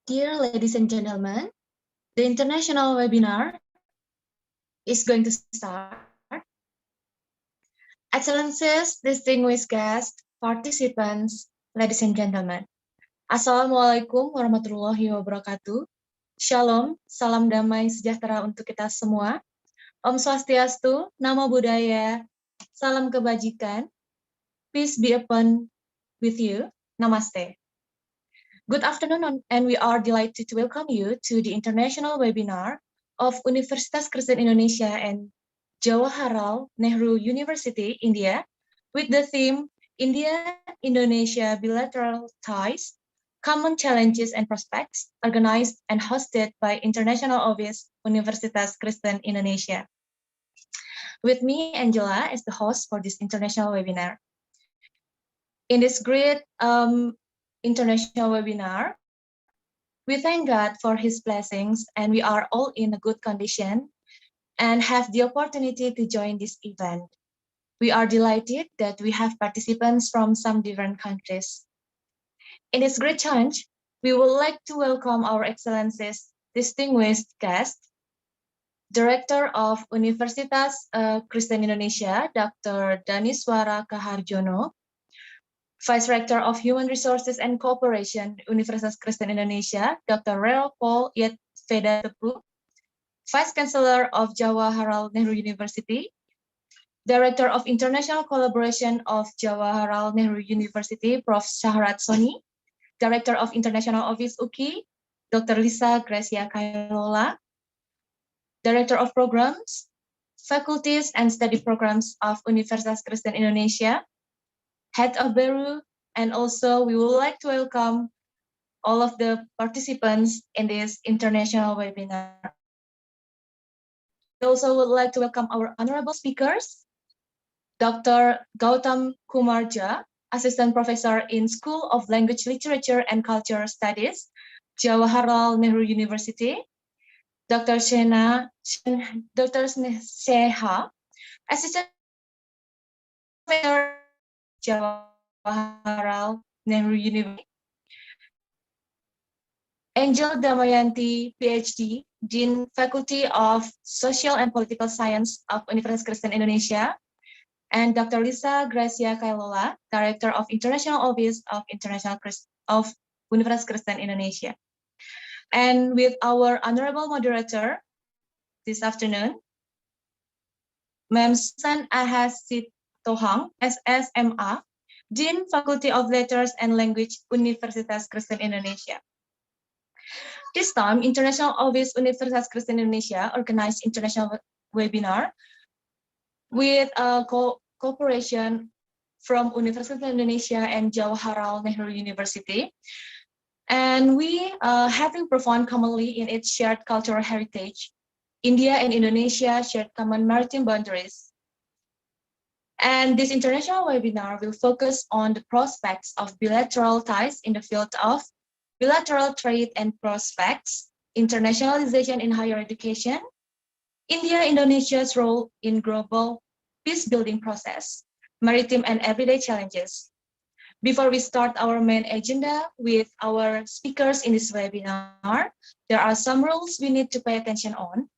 Dear ladies and gentlemen, the international webinar is going to start. Excellencies, distinguished guests, participants, ladies and gentlemen. Assalamualaikum warahmatullahi wabarakatuh. Shalom, salam damai sejahtera untuk kita semua. Om Swastiastu, Namo Buddhaya, salam kebajikan. Peace be upon with you. Namaste. Good afternoon, and we are delighted to welcome you to the international webinar of Universitas Kristen Indonesia and Jawaharlal Nehru University, India, with the theme India-Indonesia Bilateral Ties, Common Challenges and Prospects, organized and hosted by International Office Universitas Kristen Indonesia. With me, Angela, as the host for this international webinar. In this great international webinar, we thank God for His blessings, and we are all in a good condition and have the opportunity to join this event. We are delighted that we have participants from some different countries. In this great challenge, we would like to welcome our Excellencies, distinguished guest, Director of Universitas Kristen Indonesia, Dr. Daniswara Kaharjono, Vice Rector of Human Resources and Cooperation, Universitas Kristen Indonesia, Dr. Leopold Yedvedatepu, Vice Chancellor of Jawaharlal Nehru University, Director of International Collaboration of Jawaharlal Nehru University, Prof. Shahrat Soni, Director of International Office UKI, Dr. Lisa Gracia Kailola, Director of Programs, Faculties and Study Programs of Universitas Kristen Indonesia, Head of Beru, and also we would like to welcome all of the participants in this international webinar. We also would like to welcome our honorable speakers, Dr. Gautam Kumarja, Assistant Professor in School of Language, Literature and Culture Studies, Jawaharlal Nehru University, Dr. Sheha, Assistant Professor Jawaharlal Nehru University, Angel Damayanti, PhD, Dean Faculty of Social and Political Science of Universitas Kristen Indonesia, and Dr. Lisa Gracia Kailola, Director of International Office of Universitas Kristen Indonesia. And with our honorable moderator this afternoon, Ma'am Susan Ahasit Tohang, SSMA, Dean Faculty of Letters and Language, Universitas Kristen Indonesia. This time, International Office Universitas Kristen Indonesia organized international webinar with cooperation from Universitas Indonesia and Jawaharlal Nehru University. And we having profound commonly in its shared cultural heritage, India and Indonesia shared common maritime boundaries. And this international webinar will focus on the prospects of bilateral ties in the field of bilateral trade and prospects, internationalization in higher education, India-Indonesia's role in global peace-building process, maritime and everyday challenges. Before we start our main agenda with our speakers in this webinar, there are some rules we need to pay attention on.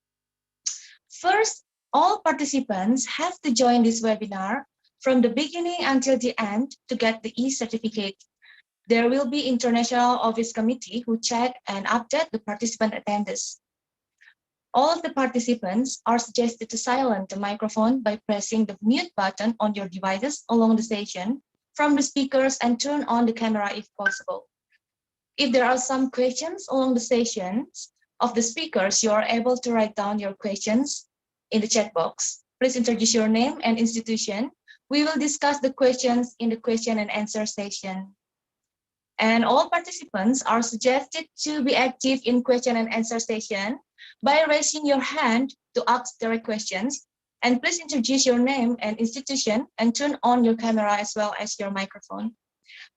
First, all participants have to join this webinar from the beginning until the end to get the e-certificate. There will be International Office Committee who check and update the participant attendance. All of the participants are suggested to silence the microphone by pressing the mute button on your devices along the station from the speakers and turn on the camera if possible. If there are some questions along the sessions of the speakers, you are able to write down your questions in the chat box. Please introduce your name and institution. We will discuss the questions in the question and answer session. And all participants are suggested to be active in question and answer session by raising your hand to ask direct questions. And please introduce your name and institution and turn on your camera as well as your microphone.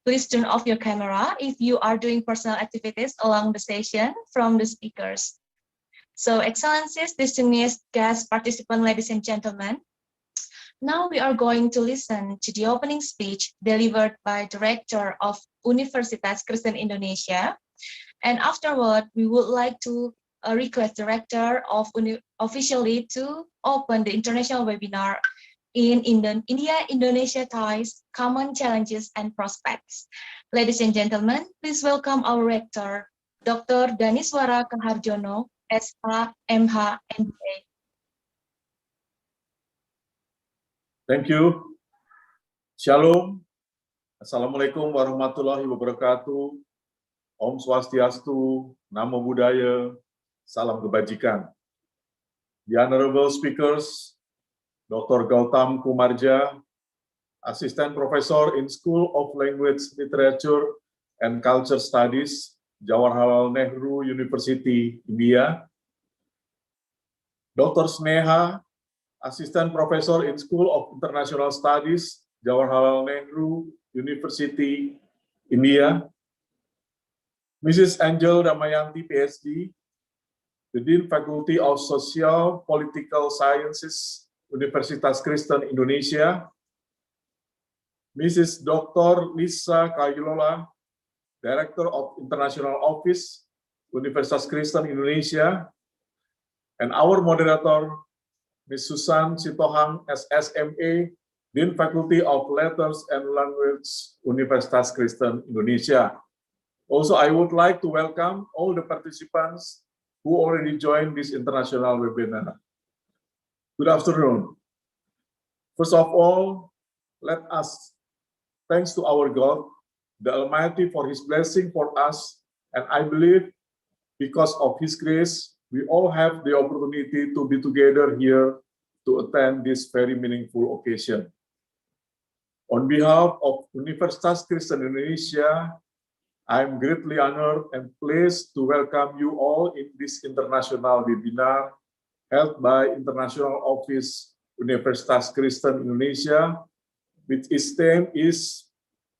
Please turn off your camera if you are doing personal activities along the session from the speakers. So, Excellencies, distinguished guest participants, ladies and gentlemen, now we are going to listen to the opening speech delivered by Director of Universitas Kristen Indonesia, And afterward, we would like to request the rector of officially to open the international webinar in India-Indonesia ties, common challenges and prospects. Ladies and gentlemen, please welcome our rector, Dr. Daniswara Kaharjono, SH, MH, MBA. Thank you. Shalom. Assalamualaikum warahmatullahi wabarakatuh. Om Swastiastu, Namo Buddhaya, Salam Kebajikan. The honorable speakers, Dr. Gautam Kumarja, Assistant Professor in School of Language, Literature, and Culture Studies, Jawaharlal Nehru University, India. Dr. Sneha, Assistant Professor in School of International Studies, Jawaharlal Nehru University, India. Mrs. Angel Damayanti, PhD, the Dean Faculty of Social Political Sciences, Universitas Kristen Indonesia. Mrs. Dr. Lisa Kayulola, Director of International Office, Universitas Kristen Indonesia. And our moderator, Ms. Susan Sitohang, SSMA, Dean Faculty of Letters and Language, Universitas Kristen Indonesia. Also, I would like to welcome all the participants who already joined this international webinar. Good afternoon. First of all, let us thanks to our God, the Almighty, for His blessing for us, and I believe because of His grace, we all have the opportunity to be together here to attend this very meaningful occasion. On behalf of Universitas Kristen Indonesia, I am greatly honored and pleased to welcome you all in this international webinar held by International Office Universitas Kristen Indonesia, which its theme is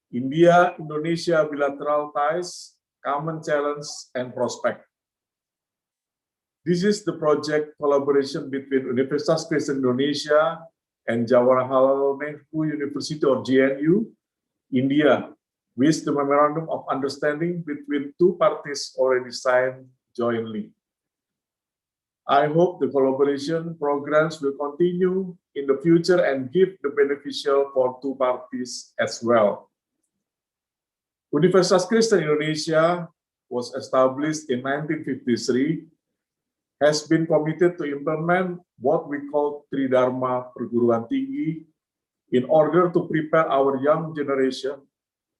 India-Indonesia Bilateral Ties, Common Challenge and Prospect. This is the project collaboration between Universitas Kristen Indonesia and Jawaharlal Nehru University or JNU, India, with the Memorandum of Understanding between two parties already signed jointly. I hope the collaboration programs will continue in the future and give the beneficial for two parties as well. Universitas Kristen Indonesia was established in 1953, has been committed to implement what we call Tridharma Perguruan Tinggi in order to prepare our young generation,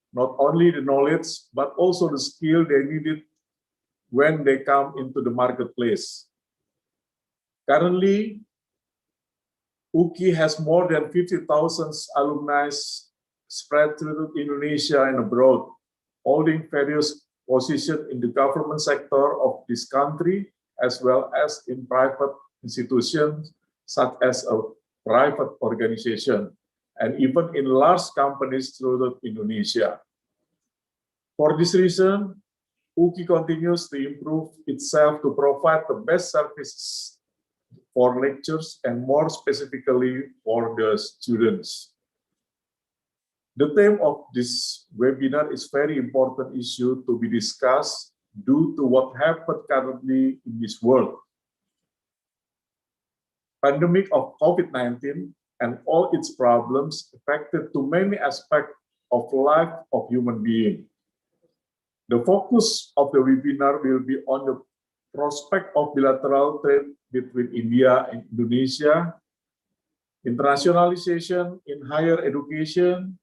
not only the knowledge, but also the skill they needed when they come into the marketplace. Currently, UKI has more than 50,000 alumni spread through Indonesia and abroad, holding various positions in the government sector of this country, as well as in private institutions, such as a private organization, and even in large companies throughout Indonesia. For this reason, UKI continues to improve itself to provide the best services for lectures and more specifically for the students. The theme of this webinar is very important issue to be discussed due to what happened currently in this world. Pandemic of COVID-19 and all its problems affected to many aspects of life of human being. The focus of the webinar will be on the prospect of bilateral trade between India and Indonesia, internationalization in higher education,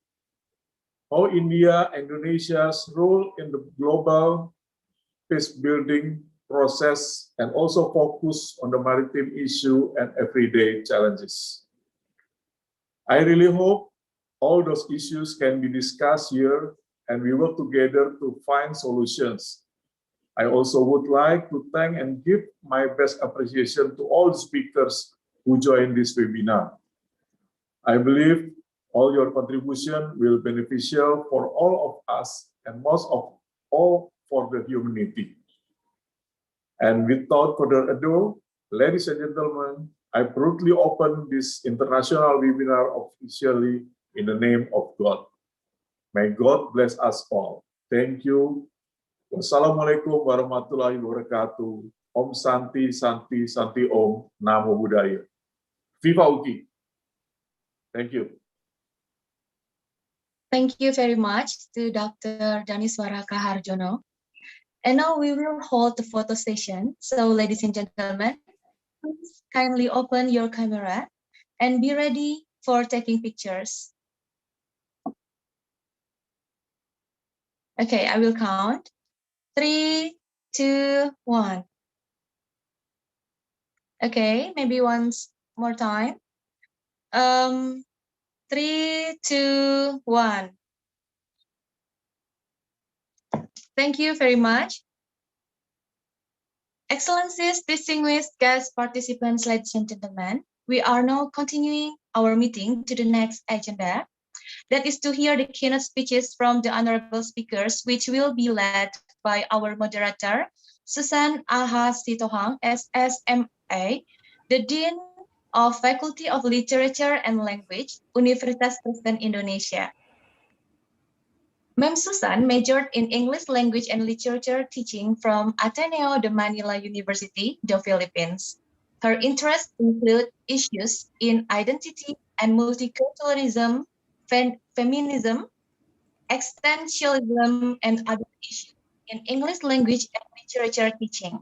how India and Indonesia's role in the global peace-building process, and also focus on the maritime issue and everyday challenges. I really hope all those issues can be discussed here and we work together to find solutions. I also would like to thank and give my best appreciation to all the speakers who joined this webinar. I believe all your contribution will be beneficial for all of us and most of all for the humanity. And without further ado, ladies and gentlemen, I proudly open this international webinar officially in the name of God. May God bless us all. Thank you. Wassalamualaikum warahmatullahi wabarakatuh. Om Santi, Santi, Santi Om, Namo Buddhaya. Viva UKI. Thank you. Thank you very much to Dr. Daniswara Kaharjono. And now we will hold the photo session. So ladies and gentlemen, please kindly open your camera and be ready for taking pictures. Okay, I will count. 3, 2, 1. Okay, maybe once more time. 3, 2, 1. Thank you very much. Excellencies, distinguished guest participants, ladies and gentlemen, we are now continuing our meeting to the next agenda. That is to hear the keynote speeches from the honorable speakers, which will be led by our moderator, Susan Aha Sitohang, SSMA, the Dean of Faculty of Literature and Language, Universitas Kristen Indonesia. Ma'am Susan majored in English Language and Literature teaching from Ateneo de Manila University, the Philippines. Her interests include issues in identity and multiculturalism, feminism, existentialism, and other issues in English Language and Literature teaching.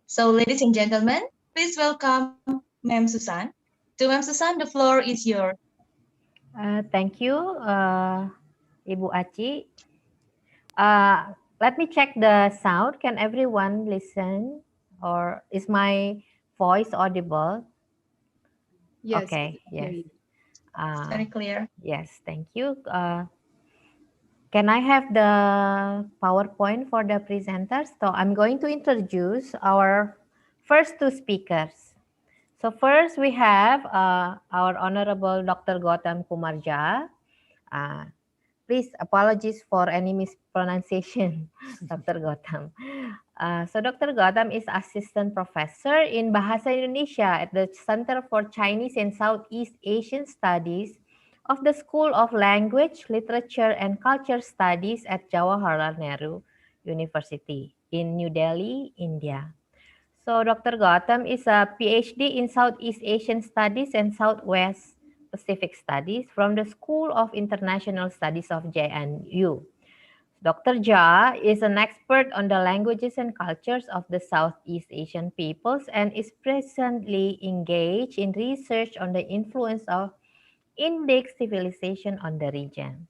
So, ladies and gentlemen, please welcome Ma'am Susan. To Ma'am Susan, the floor is yours. Thank you, Ibu Aci. Let me check the sound. Can everyone listen? Or is my voice audible? Yes. Okay, yes. Very clear. Yes, thank you. Can I have the PowerPoint for the presenters? So I'm going to introduce our first two speakers. So first we have our Honorable Dr. Gautam Kumarja. Please apologies for any mispronunciation, Dr. Gautam. So Dr. Gautam is Assistant Professor in Bahasa Indonesia at the Center for Chinese and Southeast Asian Studies of the School of Language, Literature, and Culture Studies at Jawaharlal Nehru University in New Delhi, India. So Dr. Gautam is a PhD in Southeast Asian Studies and Southwest Pacific Studies from the School of International Studies of JNU. Dr. Jha is an expert on the languages and cultures of the Southeast Asian peoples and is presently engaged in research on the influence of Indic civilization on the region.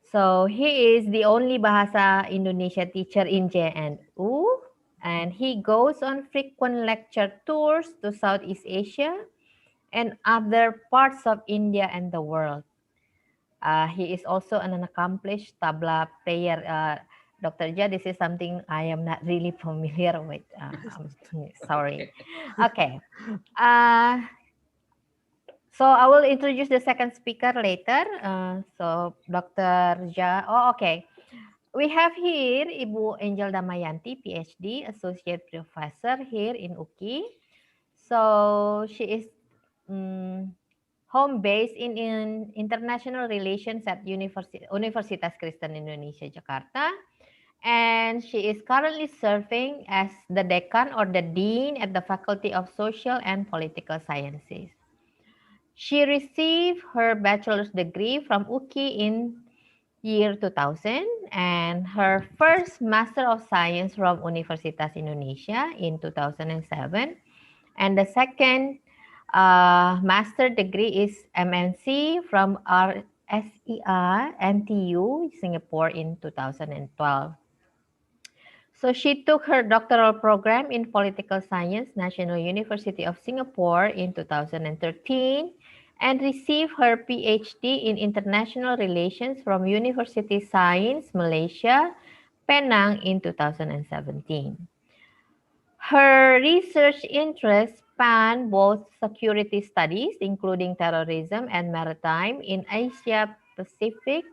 So he is the only Bahasa Indonesia teacher in JNU, and he goes on frequent lecture tours to Southeast Asia and other parts of India and the world. He is also an accomplished tabla player. Dr. Jha, this is something I am not really familiar with. I'm sorry. Okay. So I will introduce the second speaker later. So Dr. Jha, okay. We have here Ibu Angel Damayanti, PhD, Associate Professor here in UKI. So she is home base in international relations at Universitas Kristen Indonesia, Jakarta. And she is currently serving as the decan or the dean at the Faculty of Social and Political Sciences. She received her bachelor's degree from UKI in year 2000 and her first Master of Science from Universitas Indonesia in 2007. And the second master degree is MNC from RSEA NTU Singapore in 2012. So she took her doctoral program in political science, National University of Singapore in 2013 and received her PhD in international relations from University Science Malaysia, Penang in 2017. Her research interests span both security studies, including terrorism and maritime in Asia Pacific,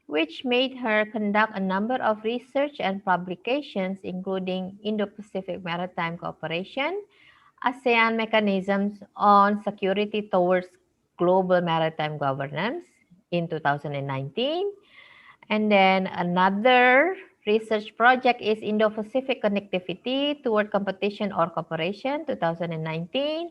which made her conduct a number of research and publications, including Indo-Pacific Maritime Cooperation, ASEAN Mechanisms on Security Towards Global Maritime Governance in 2019, and then another research project is Indo-Pacific Connectivity Toward Competition or Cooperation 2019.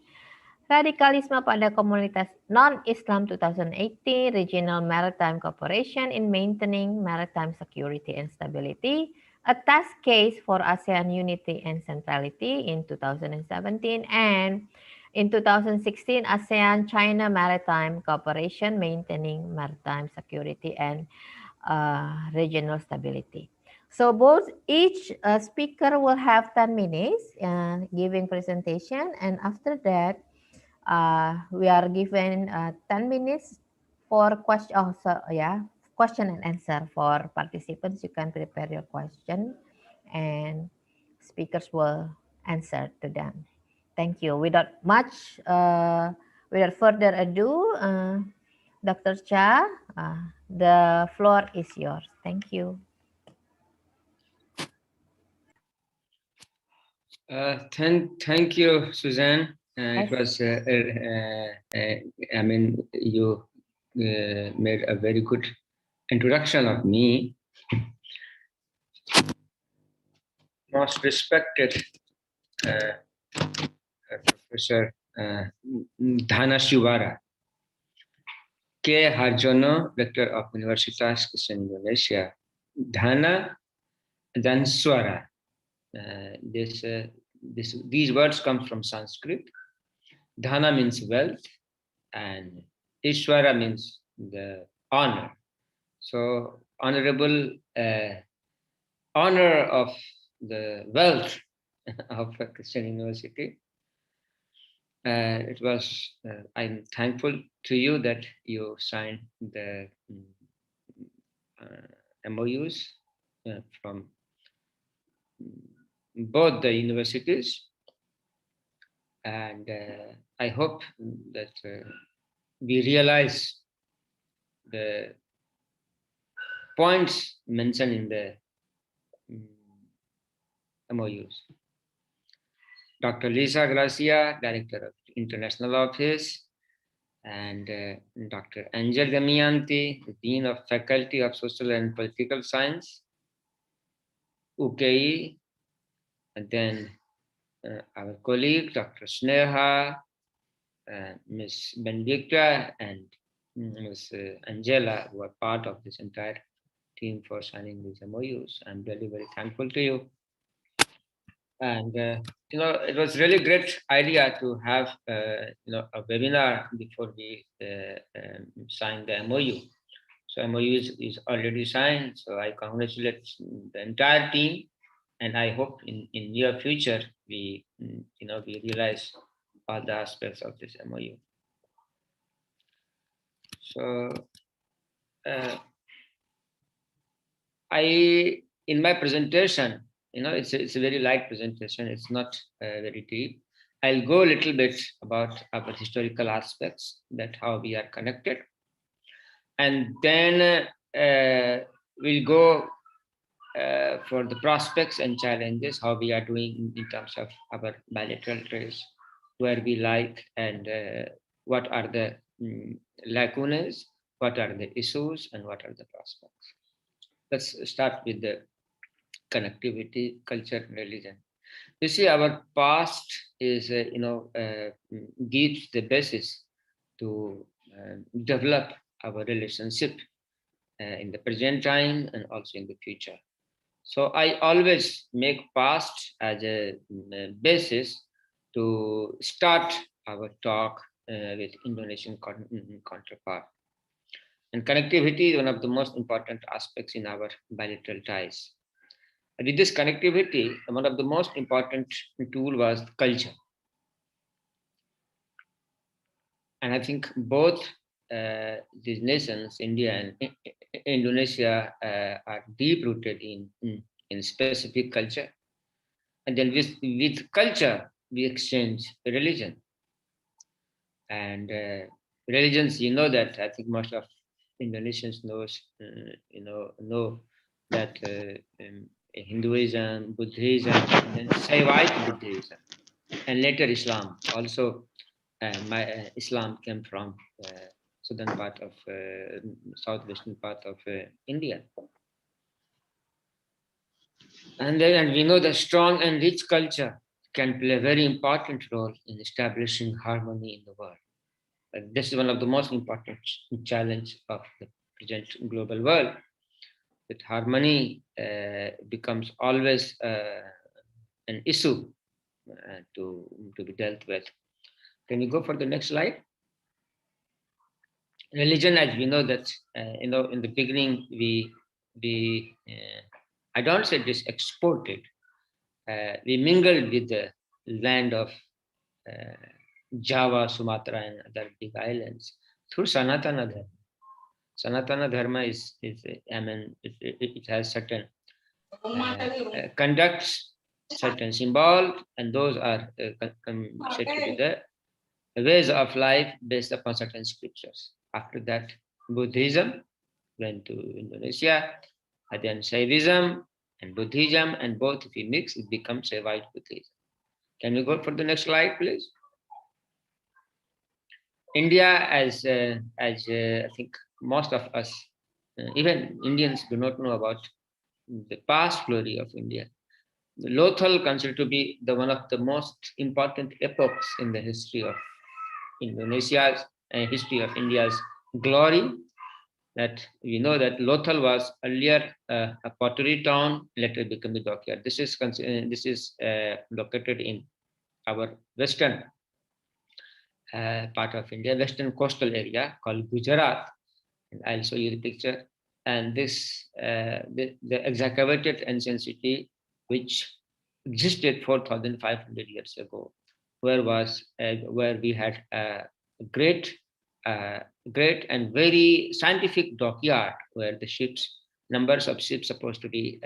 Radikalisme pada komunitas non-Islam 2018, Regional Maritime Cooperation in Maintaining Maritime Security and Stability, a task case for ASEAN Unity and Centrality in 2017, and in 2016, ASEAN-China Maritime Cooperation, Maintaining Maritime Security and Regional Stability. So each speaker will have 10 minutes giving presentation, and after that, we are given 10 minutes for question. Oh, so yeah, question and answer for participants. You can prepare your question, and speakers will answer to them. Thank you. Without further ado, Dr. Cha, the floor is yours. Thank you. Thank you, Suzanne. It was, I mean, you made a very good introduction of me. Most respected Professor Dhana Shivara, K. Harjono, Rector of Universitas Kristen Indonesia. Dhana dan Swara. These words come from Sanskrit. Dhana means wealth, and Ishwara means the honor. So, honorable honor of the wealth of a Christian university. It was. I'm thankful to you that you signed the MOUs from both the universities, and I hope that we realize the points mentioned in the MOUs. Dr. Lisa Gracia, Director of International Office, and Dr. Angel Damianti, the Dean of Faculty of Social and Political Science, UKE, and then our colleague, Dr. Sneha, Ms. Benedicta, and Ms. Angela, who are part of this entire team for signing these MOUs. I'm really very thankful to you. And it was really great idea to have a webinar before we sign the MOU. So MOU is already signed. So I congratulate the entire team, and I hope in near future we we realize all the aspects of this MOU. So in my presentation, it's a very light presentation. It's not very deep. I'll go a little bit about our historical aspects, that how we are connected, and then we'll go for the prospects and challenges, how we are doing in terms of our bilateral trade, where we like, and what are the lacunas, what are the issues, and what are the prospects. Let's start with the connectivity, culture, and religion. You see, our past is, gives the basis to develop our relationship in the present time and also in the future. So I always make past as a basis to start our talk with Indonesian counterpart. And connectivity is one of the most important aspects in our bilateral ties. With this connectivity, one of the most important tool was culture. And I think both these nations, India and Indonesia, are deep-rooted in specific culture. And then with culture, we exchange religion. And religions, that I think most of Indonesians know that Hinduism, Buddhism, and then Saivite Buddhism, and later Islam. Also, Islam came from southern part of southwestern part of India. And we know that strong and rich culture can play a very important role in establishing harmony in the world. And this is one of the most important challenge of the present global world. That harmony becomes always an issue to be dealt with. Can you go for the next slide? Religion, as we know that, in the beginning, I don't say this exported, we mingled with the land of Java, Sumatra, and other big islands through Sanatana Dharma. Sanatana Dharma it has certain conducts, certain symbols, and those are said to be the ways of life based upon certain scriptures. After that, Buddhism went to Indonesia, and then Shaivism and Buddhism, and both if we mix, it becomes Shaivite Buddhism. Can you go for the next slide, please? India, as I think most of us, even Indians, do not know about the past glory of India. Lothal considered to be one of the most important epochs in the history of Indonesia's history of India's glory. That we know that Lothal was earlier a pottery town, later became the dockyard. This is located in our western part of India, western coastal area called Gujarat. And I'll show you the picture. And this the excavated ancient city, which existed 4,500 years ago, where we had a great and very scientific dockyard where the numbers of ships supposed to be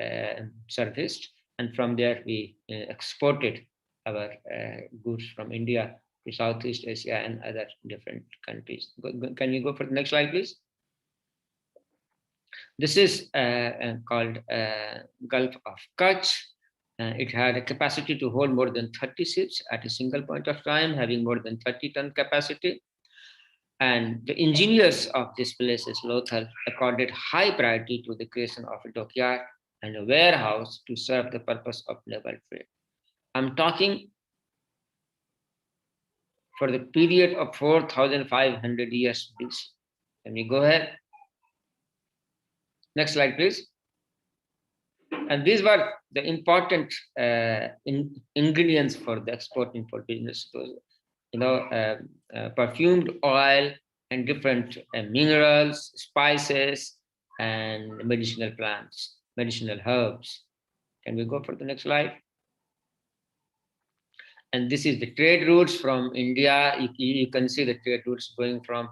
serviced, and from there we exported our goods from India to Southeast Asia and other different countries. Can you go for the next slide, please? This is called Gulf of Kutch. It had a capacity to hold more than 30 ships at a single point of time, having more than 30-ton capacity. And the engineers of this place, Lothal, accorded high priority to the creation of a dockyard and a warehouse to serve the purpose of naval trade. I'm talking for the period of 4,500 years. Please. Can we go ahead? Next slide, please. And these were the important ingredients for the export import business. Perfumed oil and different minerals, spices, and medicinal plants, medicinal herbs. Can we go for the next slide? And this is the trade routes from India. You can see the trade routes going from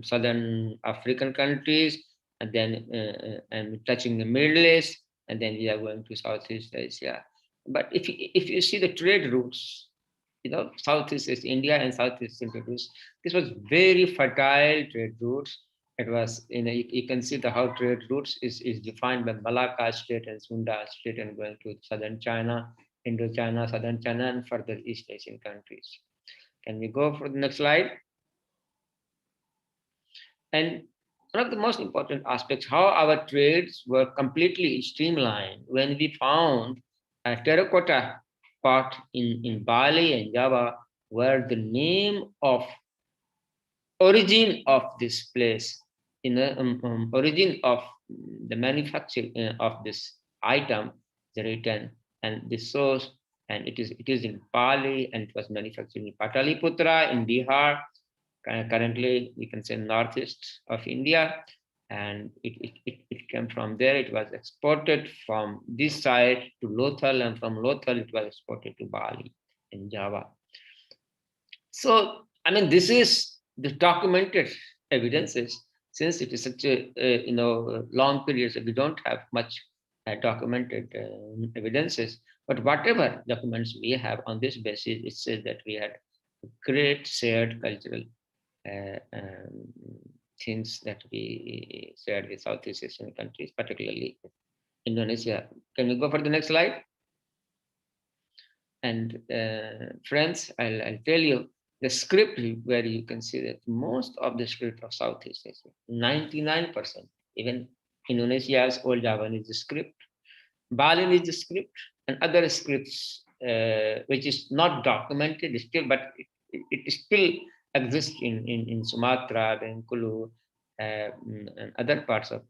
southern African countries, and then touching the Middle East, and then we are going to Southeast Asia. But if you see the trade routes, Southeast India and Southeast Asia, this was very fertile trade routes. It was, you can see how trade routes is defined by Malacca Strait and Sunda Strait, and going to southern China, Indochina, southern China, and further East Asian countries. Can we go for the next slide? And one of the most important aspects, how our trades were completely streamlined when we found a terracotta pot in Bali and Java, where the name of origin of this place, origin of the manufacturing of this item is written, and this source, and it is in Bali, and it was manufactured in Pataliputra in Bihar. Currently, we can say northeast of India, and it came from there. It was exported from this side to Lothal, and from Lothal it was exported to Bali in Java. So, this is the documented evidences. Since it is such a long period, so we don't have much documented evidences. But whatever documents we have on this basis, it says that we had great shared cultural things that we shared with Southeast Asian countries, particularly Indonesia. Can we go for the next slide? And friends, I'll tell you the script where you can see that most of the script of Southeast Asia, 99%, even Indonesia's Old Javanese script, Balinese script, and other scripts which is not documented still, but it still exists in Sumatra, Bengkulu, and other parts of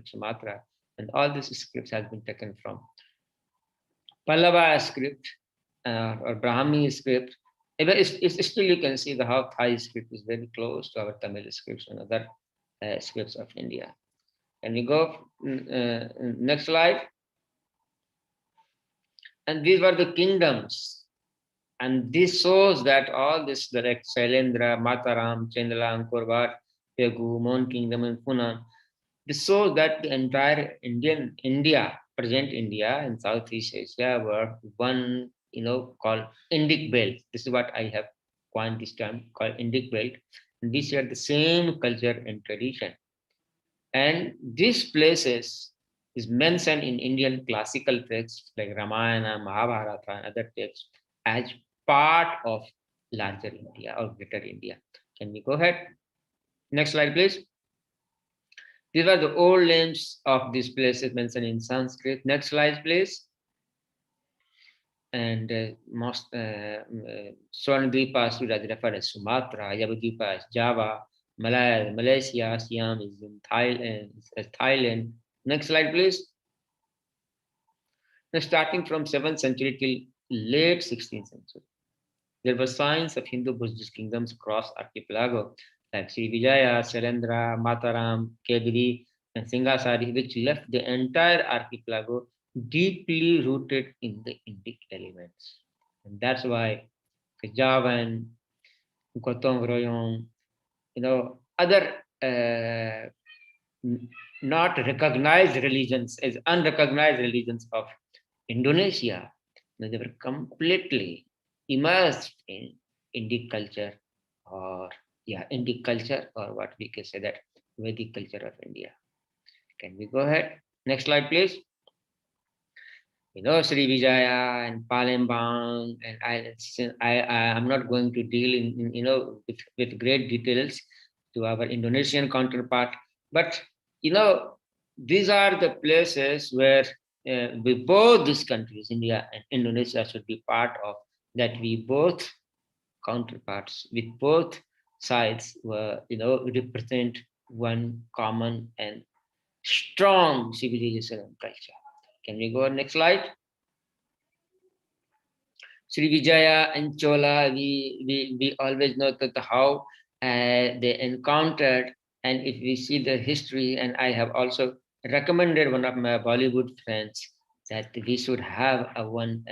Sumatra. And all these scripts has been taken from Pallava script or Brahmi script. It's still you can see how Thai script is very close to our Tamil scripts and other scripts of India. Can we go next slide? And these were the kingdoms. And this shows that all this, like Shailendra, Mataram, Chendalam, Korvat, Pegu, Mon Kingdom, and Funan, this shows that the entire India, present India and Southeast Asia were one, called Indic belt. This is what I have coined this term, called Indic belt. And we share the same culture and tradition. And these places is mentioned in Indian classical texts like Ramayana, Mahabharata, and other texts as part of larger India or greater India. Can we go ahead? Next slide, please. These are the old names of these places mentioned in Sanskrit. Next slide, please. And most Swarnadvipa is referred as Sumatra, Yavadvipa as Java, Malaysia, Siam is in Thailand. Next slide, please. Now, starting from 7th century till late 16th century, there were signs of Hindu-Buddhist kingdoms across archipelago, like Srivijaya, Shailendra, Mataram, Kediri, and Singasari, which left the entire archipelago deeply rooted in the Indic elements. And that's why Javan, Gotong Royong, other not recognized religions as unrecognized religions of Indonesia, they were completely immersed in Indic culture, or Indic culture, or what we can say that Vedic culture of India. Can we go ahead? Next slide, please. Srivijaya and Palembang and islands. I'm not going to deal in with great details to our Indonesian counterpart, but these are the places where we both these countries, India and Indonesia, should be part of. That we both counterparts with both sides were represent one common and strong civilization and culture. Can we go next slide? Srivijaya and Chola, we always know that how they encountered, and if we see the history, and I have also recommended one of my Bollywood friends that we should have a one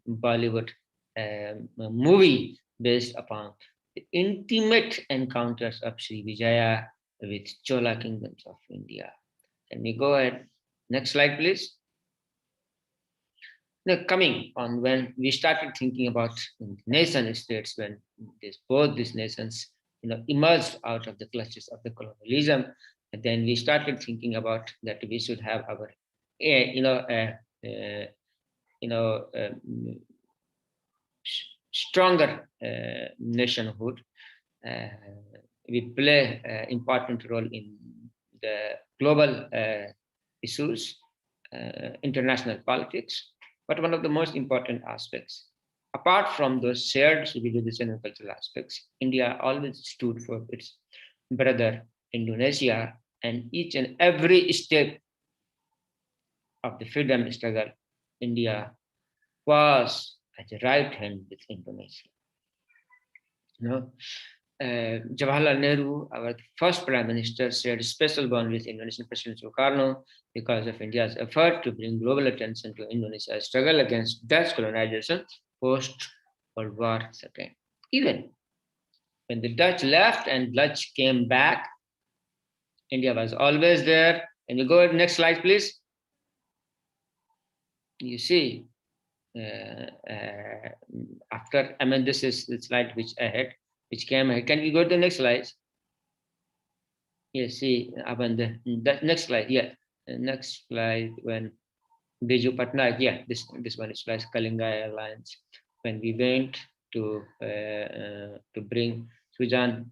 Bollywood movie based upon the intimate encounters of Srivijaya with Chola kingdoms of India. Can we go ahead? Next slide, please. Now, coming on when we started thinking about nation states, when both these nations emerged out of the clutches of the colonialism, and then we started thinking about that we should have our stronger nationhood. We play an important role in the global issues, international politics. But one of the most important aspects, apart from those shared civilization and cultural aspects, India always stood for its brother Indonesia, and each and every step of the freedom struggle, India was at the right hand with Indonesia. Jawaharlal Nehru, our first Prime Minister, shared a special bond with Indonesian President Soekarno because of India's effort to bring global attention to Indonesia's struggle against Dutch colonization post-World War II. Even when the Dutch left and Dutch came back, India was always there. Can you go next slide, please? You see, after, this is the slide which I had, which came ahead. Can we go to the next slide? Yes, see, the next slide, yeah. The next slide, when Biju Patnaik, yeah, this one is like Kalinga Alliance. When we went to bring Sujan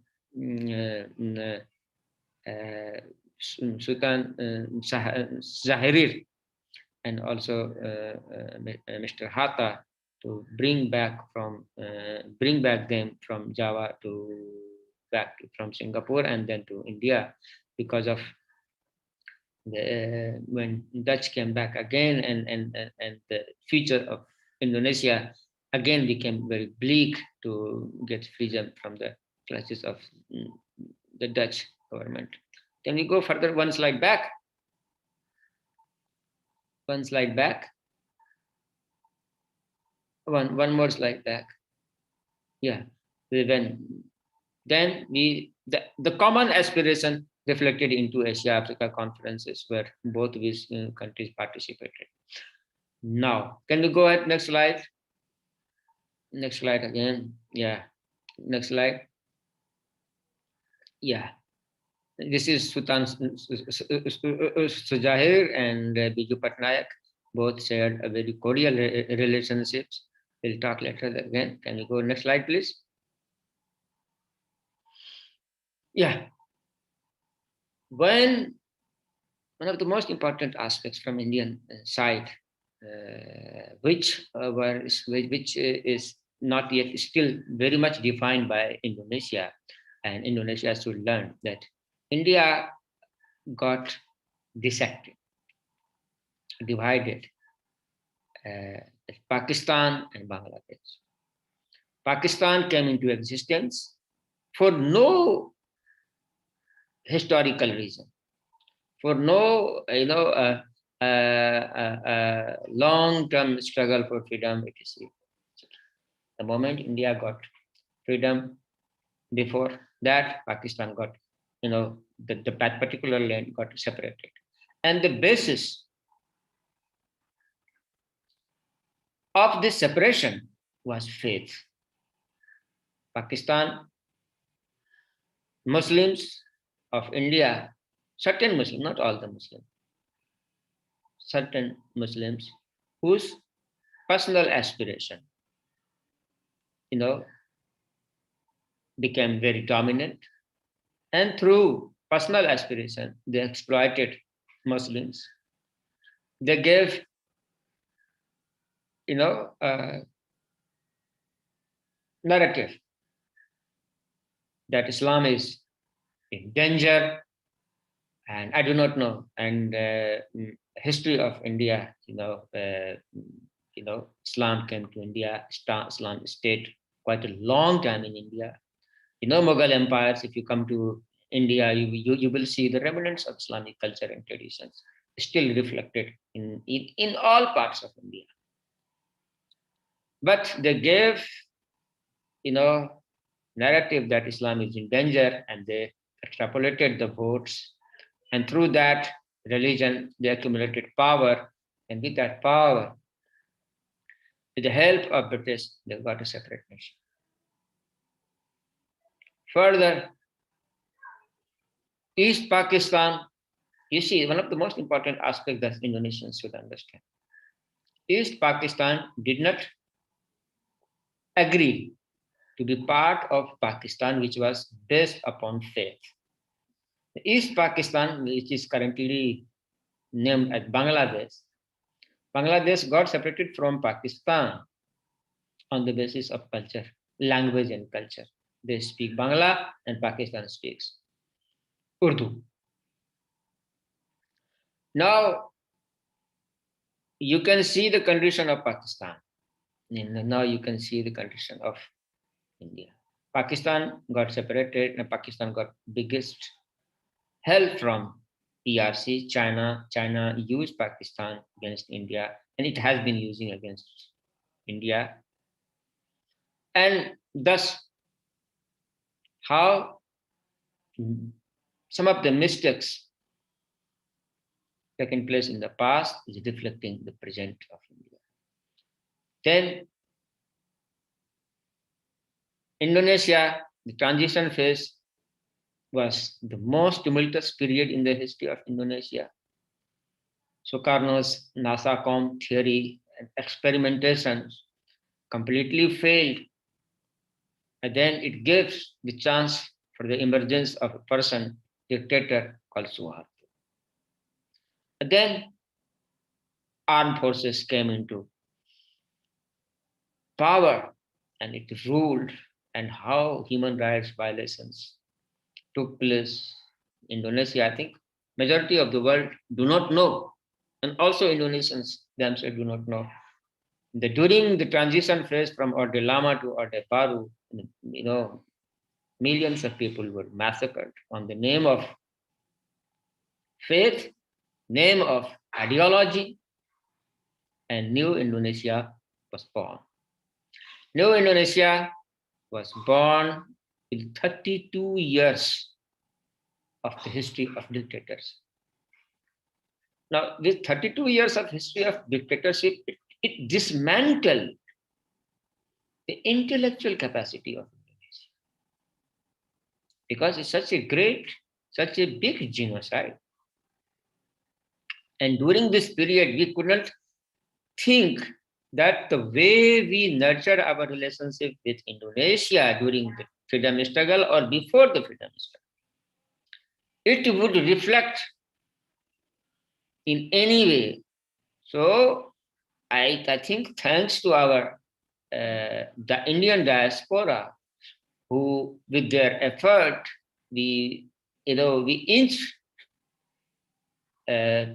Sultan Zahirir and also Mr. Hatta to bring back them from Java to from Singapore and then to India, because of when Dutch came back again, and the future of Indonesia again became very bleak to get freedom from the clutches of the Dutch government. Can we go further one slide back? One slide back. One more slide back. Yeah. Then the common aspiration reflected into Asia-Africa conferences where both these countries participated. Now, can we go ahead next slide? Next slide again. Yeah. Next slide. Yeah. This is Sultan Sujahir and Biju Patnaik. Both shared a very cordial relationships. We'll talk later again. Can you go next slide, please? Yeah. One of the most important aspects from Indian side, which is not yet still very much defined by Indonesia, and Indonesia should learn that India got dissected, divided, Pakistan and Bangladesh. Pakistan came into existence for no historical reason, for no long-term struggle for freedom, etc. The moment India got freedom, before that Pakistan got, that particular land got separated. And the basis of this separation was faith. Pakistan, Muslims of India, certain Muslims, not all the Muslims, certain Muslims whose personal aspiration, became very dominant, and through personal aspiration, they exploited Muslims. They gave, narrative that Islam is in danger, and I do not know. And history of India, Islam came to India. Islam stayed quite a long time in India. Mughal empires. If you come to India, you will see the remnants of Islamic culture and traditions still reflected in all parts of India. But they gave, narrative that Islam is in danger, and they extrapolated the votes, and through that religion they accumulated power, and with that power, with the help of British, they got a separate nation. Further, East Pakistan, you see, one of the most important aspects that Indonesians should understand. East Pakistan did not agree to be part of Pakistan, which was based upon faith. East Pakistan, which is currently named as Bangladesh, Bangladesh got separated from Pakistan on the basis of culture, language and culture. They speak Bangla and Pakistan speaks Urdu. Now, you can see the condition of Pakistan. And now you can see the condition of India. Pakistan got separated, and Pakistan got biggest help from PRC, China. China used Pakistan against India, and it has been using against India. And thus, how some of the mistakes taken place in the past is reflecting the present of India. Then Indonesia, the transition phase was the most tumultuous period in the history of Indonesia. Sukarno's NASA-com theory and experimentations completely failed. And then it gives the chance for the emergence of a person dictator called Suharto. Then armed forces came into power and it ruled, and how human rights violations took place in Indonesia. I think majority of the world do not know, and also Indonesians themselves do not know. During the transition phase from Orde Lama to Orde Baru, millions of people were massacred on the name of faith, name of ideology, and New Indonesia was born. New Indonesia was born with 32 years of the history of dictators. Now, this 32 years of history of dictatorship, it dismantled the intellectual capacity of Indonesia, because it's such a big genocide. And during this period, we could not think that the way we nurtured our relationship with Indonesia during the freedom struggle or before the freedom struggle, it would reflect in any way. So I think thanks to our the Indian diaspora, who with their effort we inch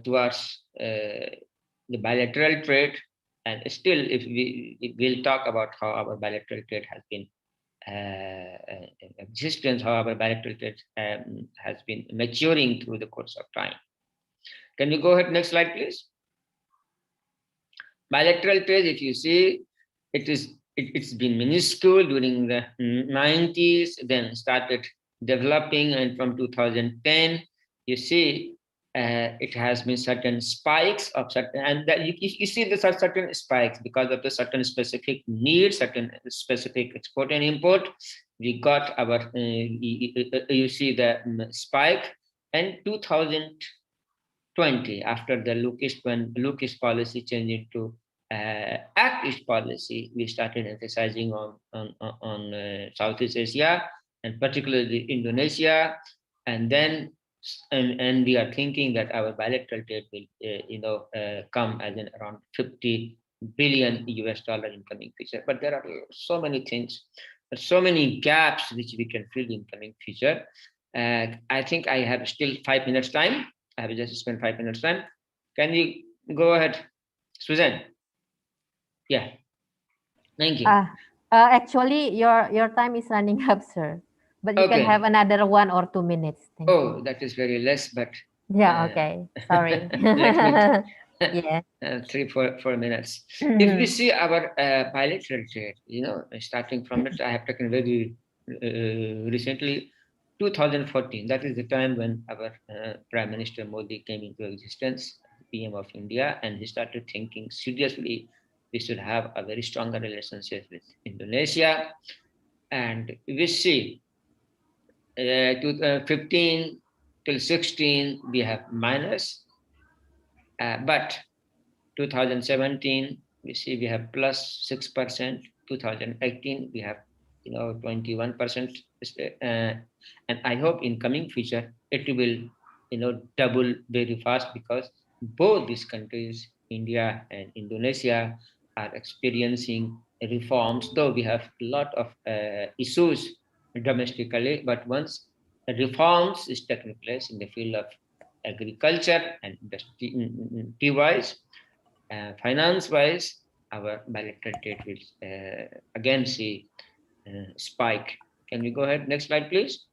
towards the bilateral trade, and still if we will talk about how our bilateral trade has been existence, how our bilateral trade has been maturing through the course of time. Can we go ahead, next slide please? Bilateral trade, if you see, it's been minuscule during the 90s, then started developing, and from 2010 you see it has been certain spikes of certain, and that you see there are certain spikes because of the certain specific needs, certain specific export and import. We got our you see the spike, and 2020, after the Lucas policy changed into Act-East policy, we started emphasizing on Southeast Asia and particularly Indonesia, and then and we are thinking that our bilateral trade will come as in around 50 billion US dollar in coming future. But there are so many things, so many gaps which we can fill in coming future. I think I have still 5 minutes time. I have just spent 5 minutes time. Can we go ahead, Susan? Yeah, thank you. Actually, your time is running up, sir. But you can have another 1 or 2 minutes. Thank you. That is very less, but yeah, okay. Sorry. yeah, 3-4 minutes. If we see our bilateral trade, starting from it, I have taken very recently, 2014. That is the time when our Prime Minister Modi came into existence, PM of India, and he started thinking seriously we should have a very stronger relationship with Indonesia. And we see 2015 till 16 we have minus, but 2017 we see we have plus 6%. 2018 we have 21%, and I hope in coming future it will double very fast, because both these countries, India and Indonesia, are experiencing reforms, though we have a lot of issues domestically, but once reforms is taking place in the field of agriculture and industry wise, finance wise, our bilateral trade will again see spike. Can we go ahead, next slide please?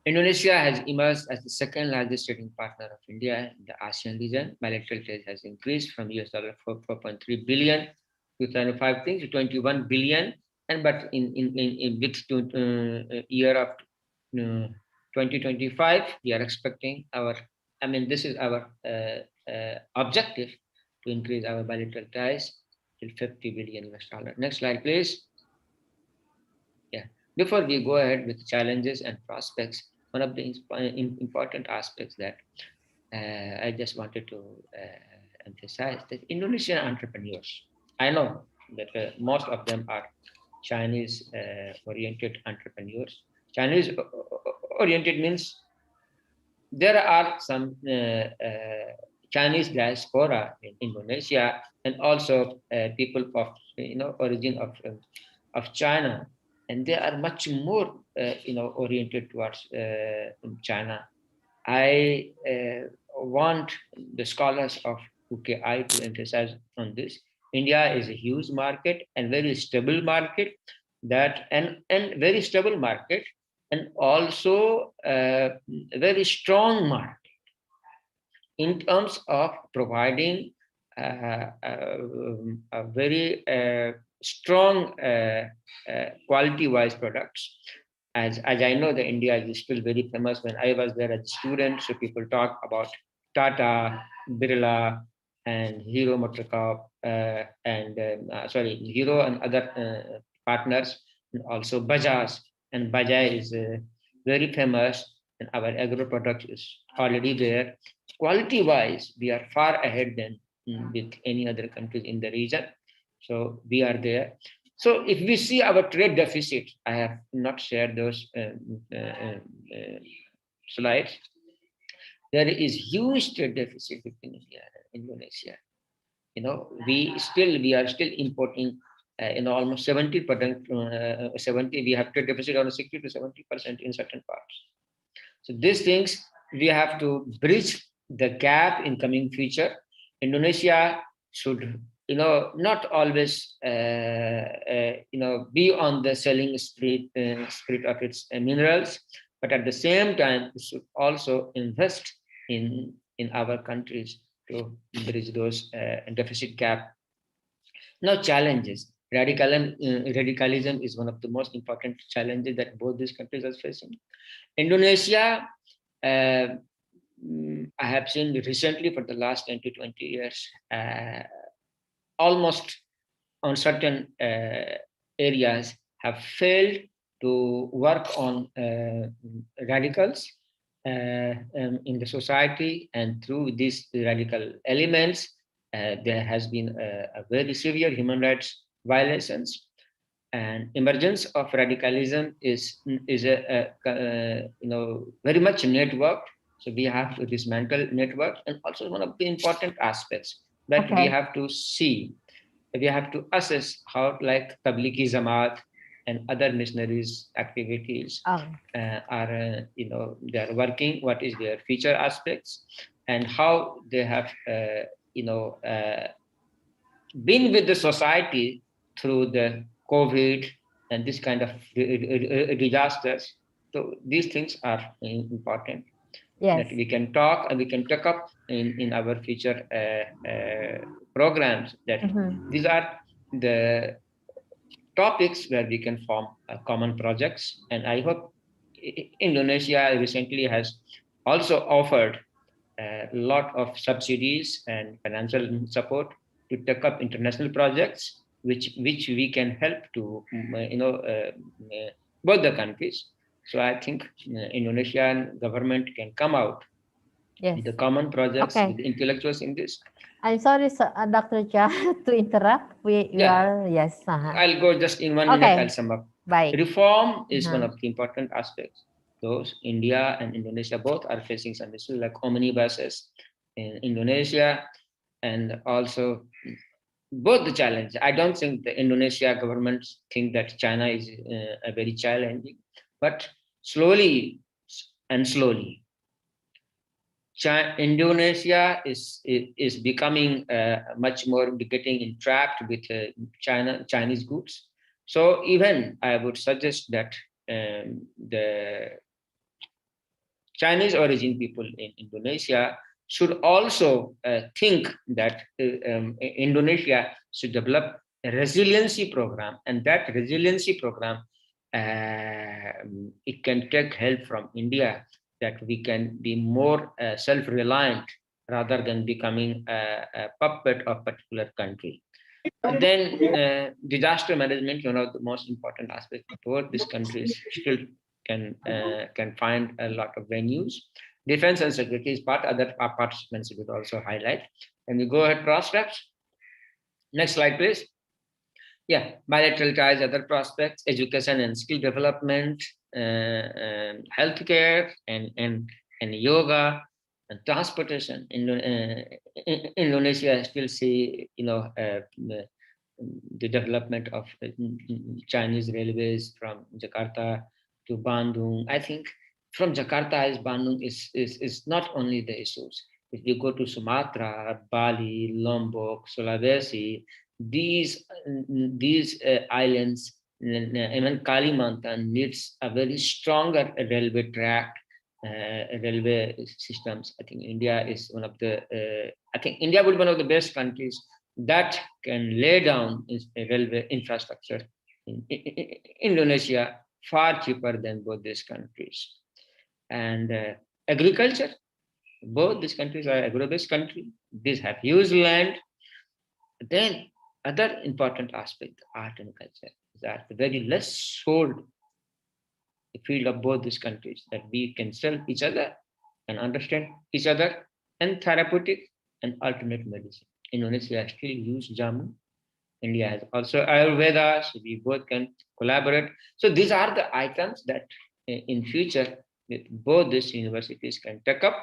Indonesia has emerged as the second largest trading partner of India in the ASEAN region. Bilateral trade has increased from $4.3 billion 2005 to 21 billion, and but in with year of 2025, we are expecting our. This is our objective, to increase our bilateral ties till 50 billion US dollar. Next slide, please. Yeah. Before we go ahead with challenges and prospects, one of the important aspects that I just wanted to emphasize, that Indonesian entrepreneurs, I know that most of them are Chinese oriented entrepreneurs. Chinese oriented means there are some Chinese diaspora in Indonesia, and also people of origin of China, and they are much more oriented towards China. I want the scholars of UKI to emphasize on this. India is a huge market and very stable market, and very stable market, and also a very strong market in terms of providing a very strong quality-wise products. As I know, that India is still very famous. When I was there as a student, so people talk about Tata, Birla, and Hero Motorcorp, Hero and other partners, and also Bajaj. And Bajaj is very famous, and our agro product is already there. Quality-wise, we are far ahead than with any other countries in the region. So we are there. So if we see our trade deficit, I have not shared those slides. There is huge trade deficit between India and Indonesia. We are still importing almost 70%. 70. We have trade deficit on 60 to 70% in certain parts. So these things we have to bridge the gap in coming future. Indonesia should not always be on the selling spirit of its minerals, but at the same time it should also invest in our countries to bridge those deficit gap. Now challenges. Radicalism is one of the most important challenges that both these countries are facing. Indonesia, I have seen recently for the last 10 to 20 years, almost on certain areas have failed to work on radicals in the society, and through these radical elements, there has been a very severe human rights violations, and emergence of radicalism is a very much networked. So we have to dismantle network, and also one of the important aspects that we have to see, we have to assess how, like Tablighi Jamaat and other missionaries activities are they are working, what is their future aspects, and how they have been with the society through the COVID and this kind of disasters. So these things are important. Yes. That we can talk and we can take up in our future programs, that these are the topics where we can form common projects. And I hope Indonesia recently has also offered a lot of subsidies and financial support to take up international projects, which we can help to both the countries. So I think Indonesian government can come out with the common projects with intellectuals in this. I'm sorry, Dr. Cha, to interrupt. We are, yes. I'll go just in 1 minute, I'll sum up. Bye. Reform is one of the important aspects. Those India and Indonesia both are facing some issues like omnibuses in Indonesia, and also both the challenge. I don't think the Indonesia government think that China is a very challenging, but slowly, Indonesia is becoming much more getting entrapped with Chinese goods. So even I would suggest that the Chinese origin people in Indonesia should also think that Indonesia should develop a resiliency program, and that resiliency program it can take help from India, that we can be more self-reliant rather than becoming a puppet of a particular country. And then disaster management, one of the most important aspects. Both these countries still can find a lot of venues. Defense and security is part, other participants would also highlight. And we go ahead, cross steps. Next slide, please. Yeah, bilateral ties, other prospects, education and skill development, healthcare and yoga and transportation. Indonesia still see, the development of Chinese railways from Jakarta to Bandung. I think from Jakarta is Bandung is not only the issues. If you go to Sumatra, Bali, Lombok, Sulawesi, these islands, even Kalimantan needs a very stronger railway track, railway systems. I think India is one of the. I think India would be one of the best countries that can lay down a railway infrastructure in Indonesia far cheaper than both these countries. And agriculture, both these countries are agro-based country. These have huge land. Then other important aspect, art and culture, is that the very less sold the field of both these countries, that we can sell each other and understand each other, and therapeutic and alternate medicine. Indonesia still use jamu. India has also Ayurveda, so we both can collaborate. So these are the items that in future with both these universities can take up.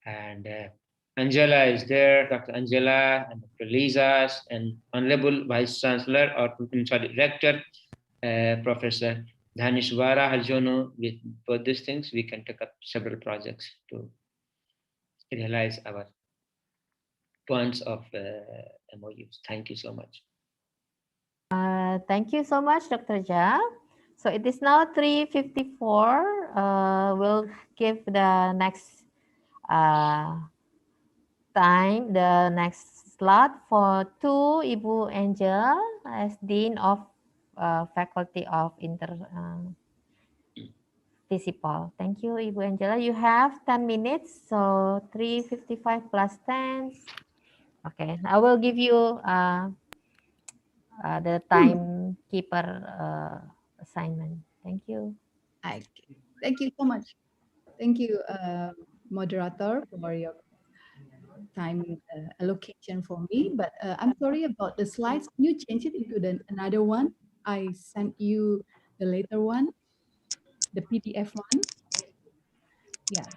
And Angela is there, Dr. Angela and Dr. Lizas and Honorable Vice Chancellor or Rector, Professor Dhanishwara Harjono. With both these things, we can take up several projects to realize our points of MOUs. Thank you so much. Thank you so much, Dr. Ja. So it is now 3:54. We'll give the next time, the next slot to Ibu Angel as Dean of Faculty of Interparticipal. Thank you, Ibu Angela. You have 10 minutes, so 3:55 plus 10. Okay, I will give you the timekeeper assignment. Thank you. Okay. Thank you so much. Thank you, moderator, for your time allocation for me. But I'm sorry about the slides. Can you change it into another one? I sent you the later one, the PDF one. Yeah.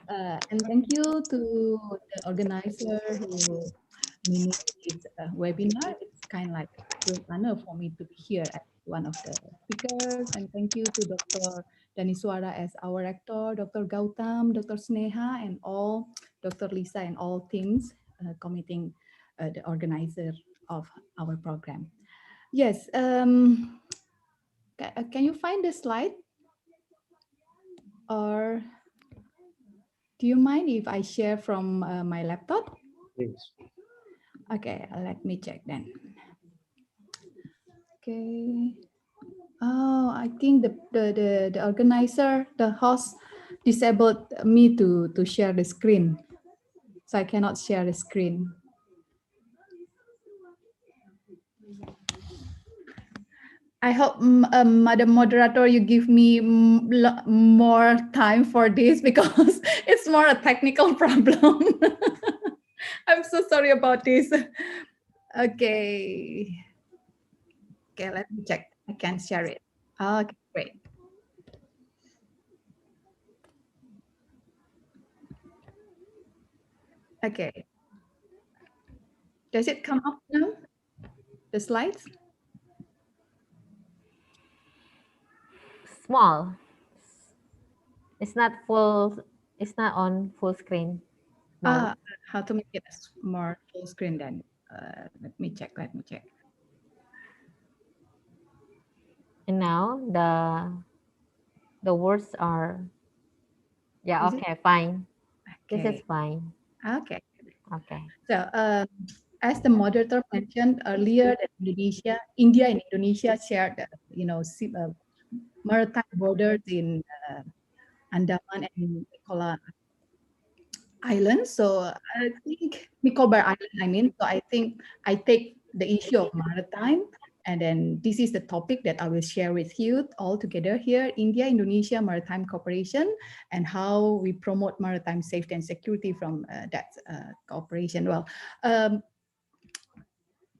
And thank you to the organizer who managed this webinar. It's kind of like a great honor for me to be here as one of the speakers. And thank you to Dr. Daniswara as our rector, Dr. Gautam, Dr. Sneha, and all, Dr. Lisa, and all teams committing the organizer of our program. Yes. Can you find the slide? Or do you mind if I share from my laptop? Please. Okay, let me check then. Okay. Oh, I think the organizer, the host, disabled me to share the screen, so I cannot share the screen. I hope, Madam Moderator, you give me more time for this because it's more a technical problem. I'm so sorry about this. Okay. Okay, let me check. I can share it. Okay, great. Okay. Does it come up now? The slides? Small. It's not full. It's not on full screen. No. How to make it more full screen then? Let me check. Let me check. And now the words are, yeah, Is okay, fine. Okay. This is fine. Okay. Okay. So, as the moderator mentioned earlier, that India and Indonesia shared, maritime borders in Andaman and Nicola Islands. So I think Nicobar Island, I mean. So I think I take the issue of maritime, and then this is the topic that I will share with you all together here: India-Indonesia maritime cooperation and how we promote maritime safety and security from that cooperation. Well,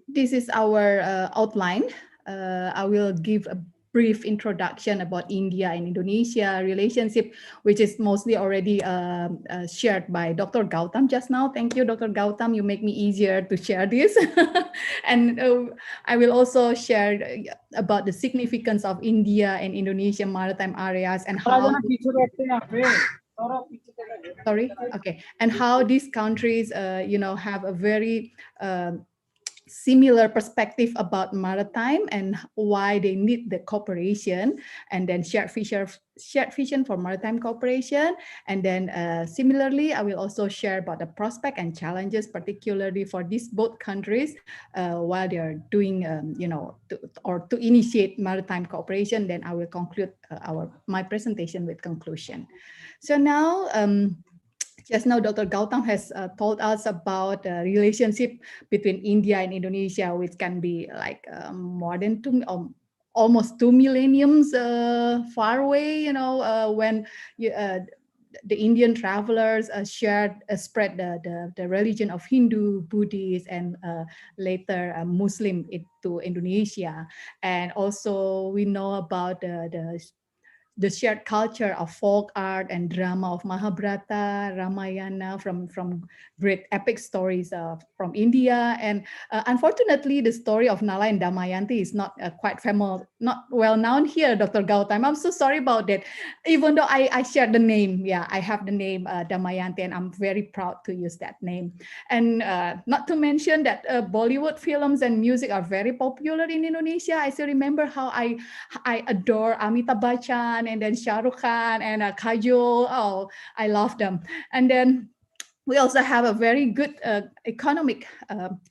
this is our outline. I will give a brief introduction about India and Indonesia relationship, which is mostly already shared by Dr. Gautam just now. Thank you, Dr. Gautam. You make me easier to share this. And I will also share about the significance of India and Indonesia maritime areas and how sorry, okay, and how these countries have a very similar perspective about maritime and why they need the cooperation, and then shared vision for maritime cooperation. And then similarly, I will also share about the prospect and challenges, particularly for these both countries while they are doing, to initiate maritime cooperation. Then I will conclude my presentation with conclusion. So now, just now, Dr. Gautam has told us about the relationship between India and Indonesia, which can be like more than almost 2 millenniums far away. When the Indian travelers spread the religion of Hindu, Buddhist, and later Muslim to Indonesia. And also we know about the shared culture of folk art and drama of Mahabharata, Ramayana, from great epic stories from India. And unfortunately, the story of Nala and Damayanti is not quite famous, not well known here, Dr. Gautam. I'm so sorry about that. Even though I shared the name, yeah, I have the name Damayanti, and I'm very proud to use that name. And not to mention that Bollywood films and music are very popular in Indonesia. I still remember how I adore Amitabh Bachchan, and then Shah Rukh Khan and Kajol. Oh, I love them. And then we also have a very good economic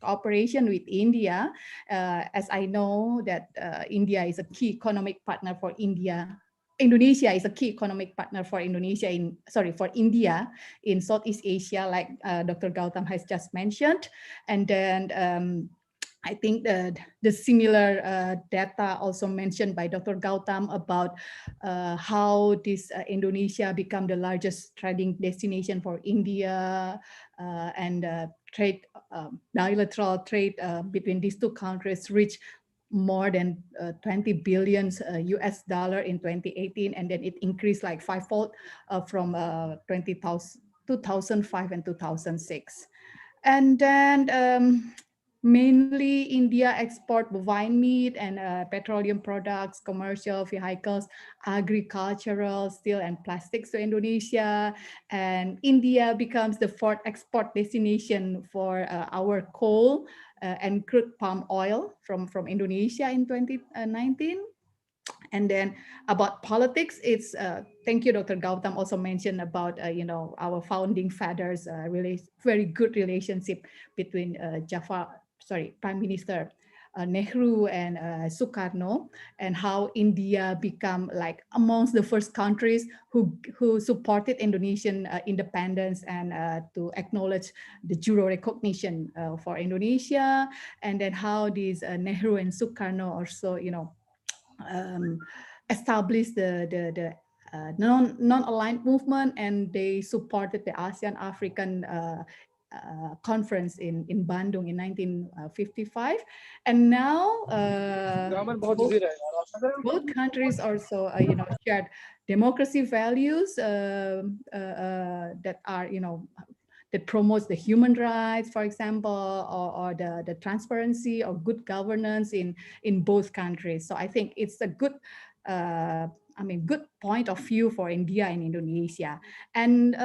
cooperation with India, as I know that India is a key economic partner for India. Indonesia is a key economic partner for India in Southeast Asia, like Dr. Gautam has just mentioned. And then I think the similar data also mentioned by Dr. Gautam about how this Indonesia become the largest trading destination for India, and trade, bilateral trade between these two countries reached more than 20 billion US dollar in 2018, and then it increased like fivefold from 2005 and 2006. And then mainly India export bovine meat and petroleum products, commercial vehicles, agricultural, steel and plastics to Indonesia. And India becomes the fourth export destination for our coal and crude palm oil from Indonesia in 2019. And then about politics, it's thank you, Dr. Gautam also mentioned about our founding fathers, really very good relationship between Prime Minister Nehru and Sukarno, and how India become like amongst the first countries who supported Indonesian independence and to acknowledge the juro recognition for Indonesia. And then how these Nehru and Sukarno also established the non-aligned movement, and they supported the ASEAN African conference in Bandung in 1955. And now both countries also shared democracy values that are that promotes the human rights, for example, or the transparency or good governance in both countries. So I think it's a good good point of view for India and Indonesia. And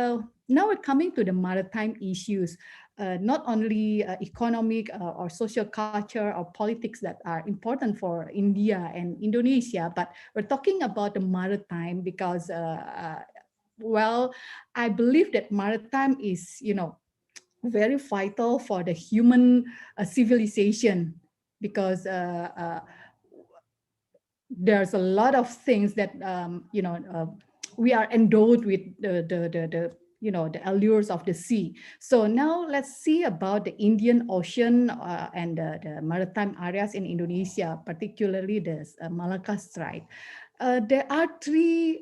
now we're coming to the maritime issues, not only economic or social culture or politics that are important for India and Indonesia, but we're talking about the maritime because well, I believe that maritime is, very vital for the human civilization, because there's a lot of things that we are endowed with the the allures of the sea. So now let's see about the Indian Ocean and the maritime areas in Indonesia, particularly the Malacca Strait. There are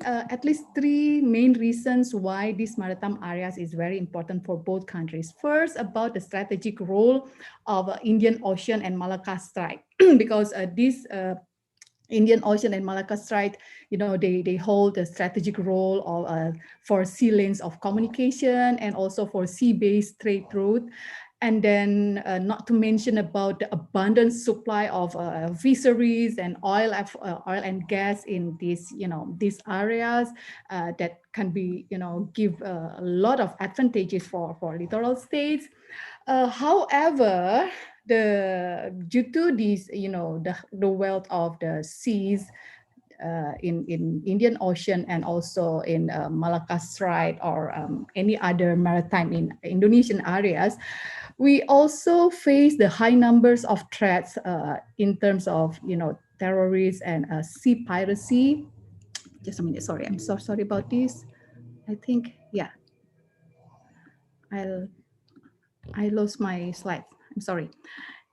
at least three main reasons why these maritime areas is very important for both countries. First, about the strategic role of Indian Ocean and Malacca Strait, because these Indian Ocean and Malacca Strait, they hold a strategic role of, for sea lanes of communication and also for sea-based trade route. And then not to mention about the abundant supply of fisheries and oil and gas in these areas that can be, give a lot of advantages for littoral states. However, due to these, the wealth of the seas in Indian Ocean and also in Malacca Strait or any other maritime in Indonesian areas, we also face the high numbers of threats in terms of, terrorists and sea piracy. Just a minute, sorry, I'm so sorry about this. I think, yeah, I lost my slides. I'm sorry.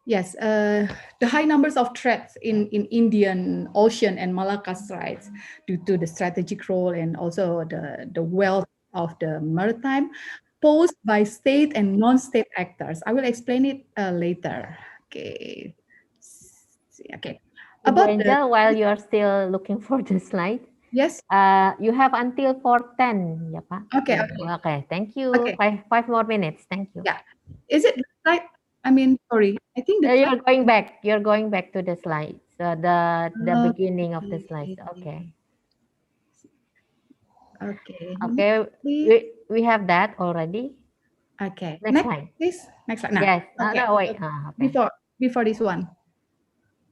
Yes, the high numbers of threats in Indian Ocean and Malacca Straits due to the strategic role and also the wealth of the maritime posed by state and non-state actors. I will explain it later. Okay. Okay. Ibu About Angel, while you are still looking for the slide, yes. You have until 4:10, ya Pak. Okay. Okay. Thank you. Okay. Five more minutes. Thank you. Yeah. Is it right? I mean, sorry. I think You're going back. You're going back to the slides. The beginning of the slides. Okay. Okay. Okay. We have that already. Okay. Next slide. Please. Next slide. Now. Yes. Okay. No, wait. Okay. Before this one.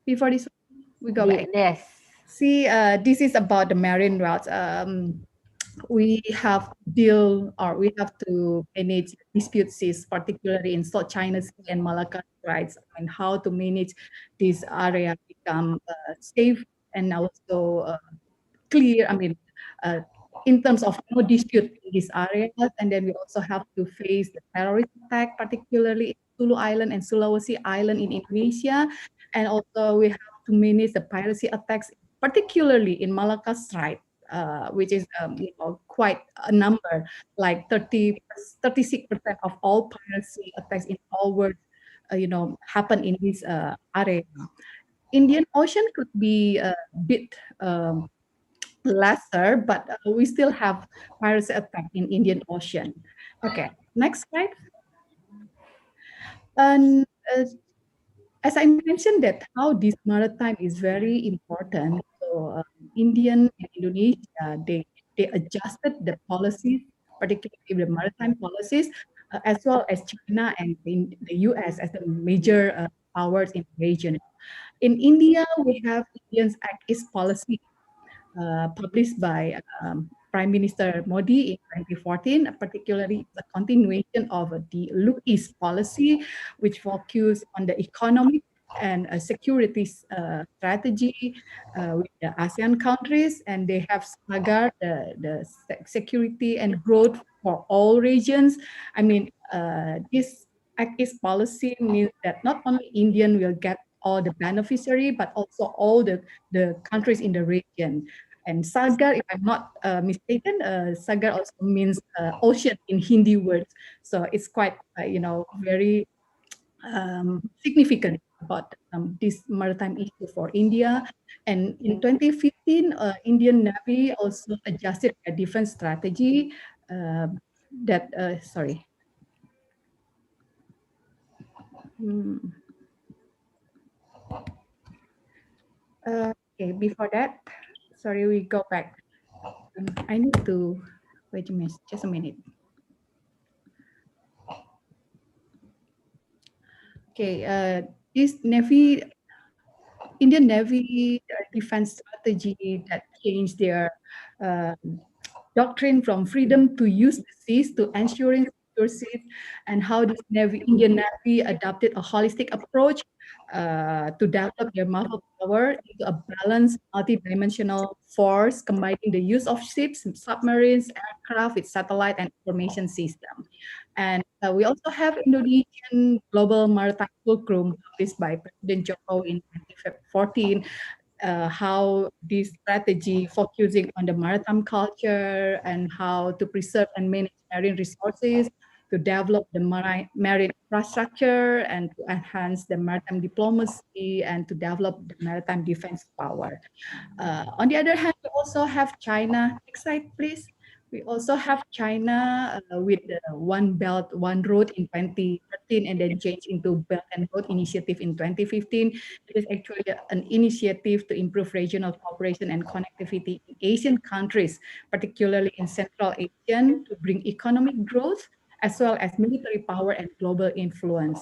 Before this one, we go back. Yes. See, this is about the marine routes. We have we have to manage dispute seas, particularly in South China Sea and Malacca Straits, and how to manage this area become safe and also clear. I mean, in terms of no dispute in these areas, and then we also have to face the terrorist attack, particularly in Sulu Island and Sulawesi Island in Indonesia, and also we have to manage the piracy attacks, particularly in Malacca Strait, which is quite a number, like 36% of all piracy attacks in all world, happen in this area. Indian Ocean could be a bit lesser, but we still have piracy attack in Indian Ocean. Okay, next slide. And as I mentioned that how this maritime is very important. So Indian and Indonesia, they adjusted the policies, particularly the maritime policies, as well as China and the US as the major powers in the region. In India, we have Indians Act East policy published by Prime Minister Modi in 2014, particularly the continuation of the Look East policy, which focused on the economic and security strategy with the ASEAN countries, and they have staggered the security and growth for all regions. I mean, this Act East policy means that not only Indian will get all the beneficiary, but also all the countries in the region. And Sagar, if I'm not mistaken, Sagar also means ocean in Hindi words. So it's quite, very significant about this maritime issue for India. And in 2015, Indian Navy also adjusted their defense strategy sorry. Okay, before that, sorry, we go back. I need to, wait a minute, just a minute. Okay, this Indian Navy defense strategy that changed their doctrine from freedom to use the seas to ensuring pursued, and how this Indian Navy adopted a holistic approach to develop their naval power into a balanced, multi-dimensional force, combining the use of ships, submarines, aircraft with satellite and information system. And we also have Indonesian Global Maritime Fulcrum published by President Jokowi in 2014, how this strategy focusing on the maritime culture and how to preserve and manage marine resources, to develop the marine infrastructure and to enhance the maritime diplomacy and to develop the maritime defense power. On the other hand, we also have China. Next slide, please. We also have China with the One Belt, One Road in 2013 and then changed into Belt and Road Initiative in 2015. It is actually an initiative to improve regional cooperation and connectivity in Asian countries, particularly in Central Asia, to bring economic growth as well as military power and global influence.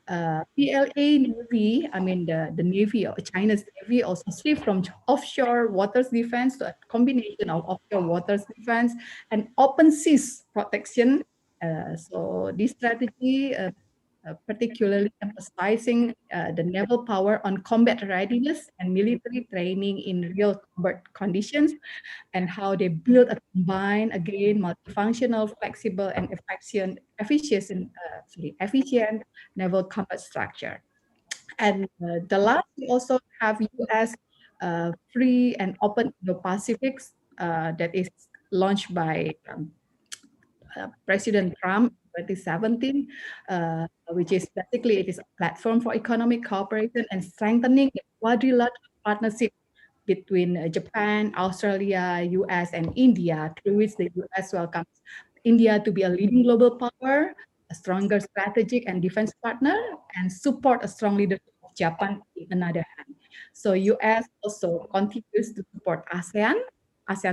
PLA Navy, I mean the Navy, China's Navy also shift from offshore waters defense to a combination of offshore waters defense and open seas protection. So this strategy particularly emphasizing the naval power on combat readiness and military training in real combat conditions, and how they build a combined, again, multifunctional, flexible, and efficient naval combat structure. And the last, we also have U.S. Free and Open Indo-Pacific that is launched by President Trump in 2017, which is basically it is a platform for economic cooperation and strengthening the quadrilateral partnership between Japan, Australia, US, and India, through which the US welcomes India to be a leading global power, a stronger strategic and defense partner, and support a strong leadership of Japan in another hand. So US also continues to support ASEAN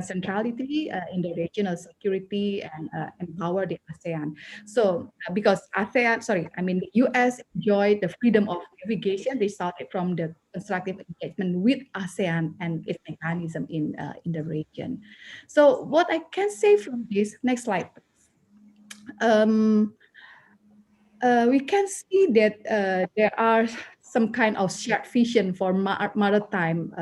centrality in the regional security and empower the ASEAN. So because the US enjoyed the freedom of navigation, they started from the constructive engagement with ASEAN and its mechanism in the region. So what I can say from this, next slide, please. We can see that there are some kind of shared vision for maritime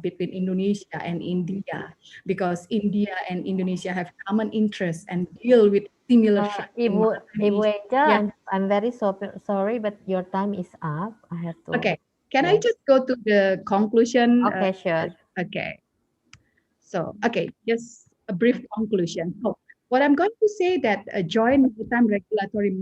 between Indonesia and India, because India and Indonesia have common interests and deal with similar. Ibu Angel, Yeah. I'm very sorry, but your time is up. I have to. Okay. Can I just go to the conclusion? Okay, sure. Okay. So, okay, just a brief conclusion. So, what I'm going to say that a joint maritime regulatory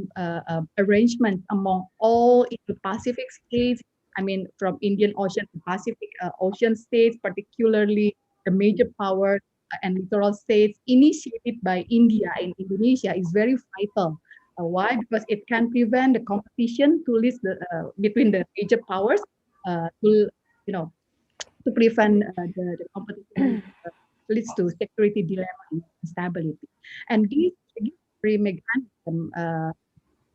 arrangement among all Indo-Pacific states, I mean, from Indian Ocean to Pacific Ocean states, particularly the major powers and littoral states, initiated by India and Indonesia, is very vital. Why? Because it can prevent the competition to list between the major powers to prevent the competition leads to security dilemma and instability. And this regulatory mechanism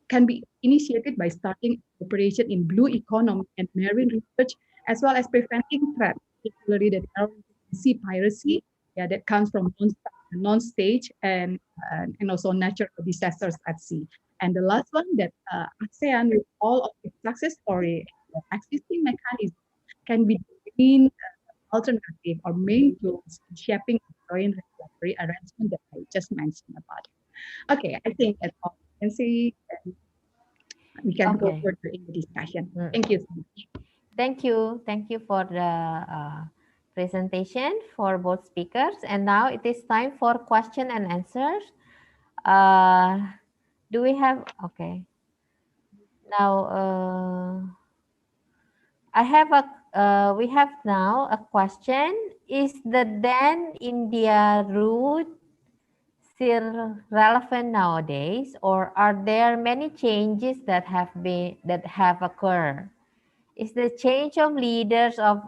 can be initiated by starting operation in blue economy and marine research, as well as preventing threats, particularly the terrorism, sea piracy, that comes from non-stage and also natural disasters at sea. And the last one, that ASEAN, with all of its success story, existing mechanisms, can be the main alternative or main tools in shaping the joint regulatory arrangement that I just mentioned about. Okay, I think that's all I can say. We can go further in the discussion. Thank you so much. Thank you. Thank you for the presentation for both speakers. And now it is time for question and answers. Do we have, okay. Now, we have now a question. Is the then India route still relevant nowadays, or are there many changes that have occurred? Is the change of leaders of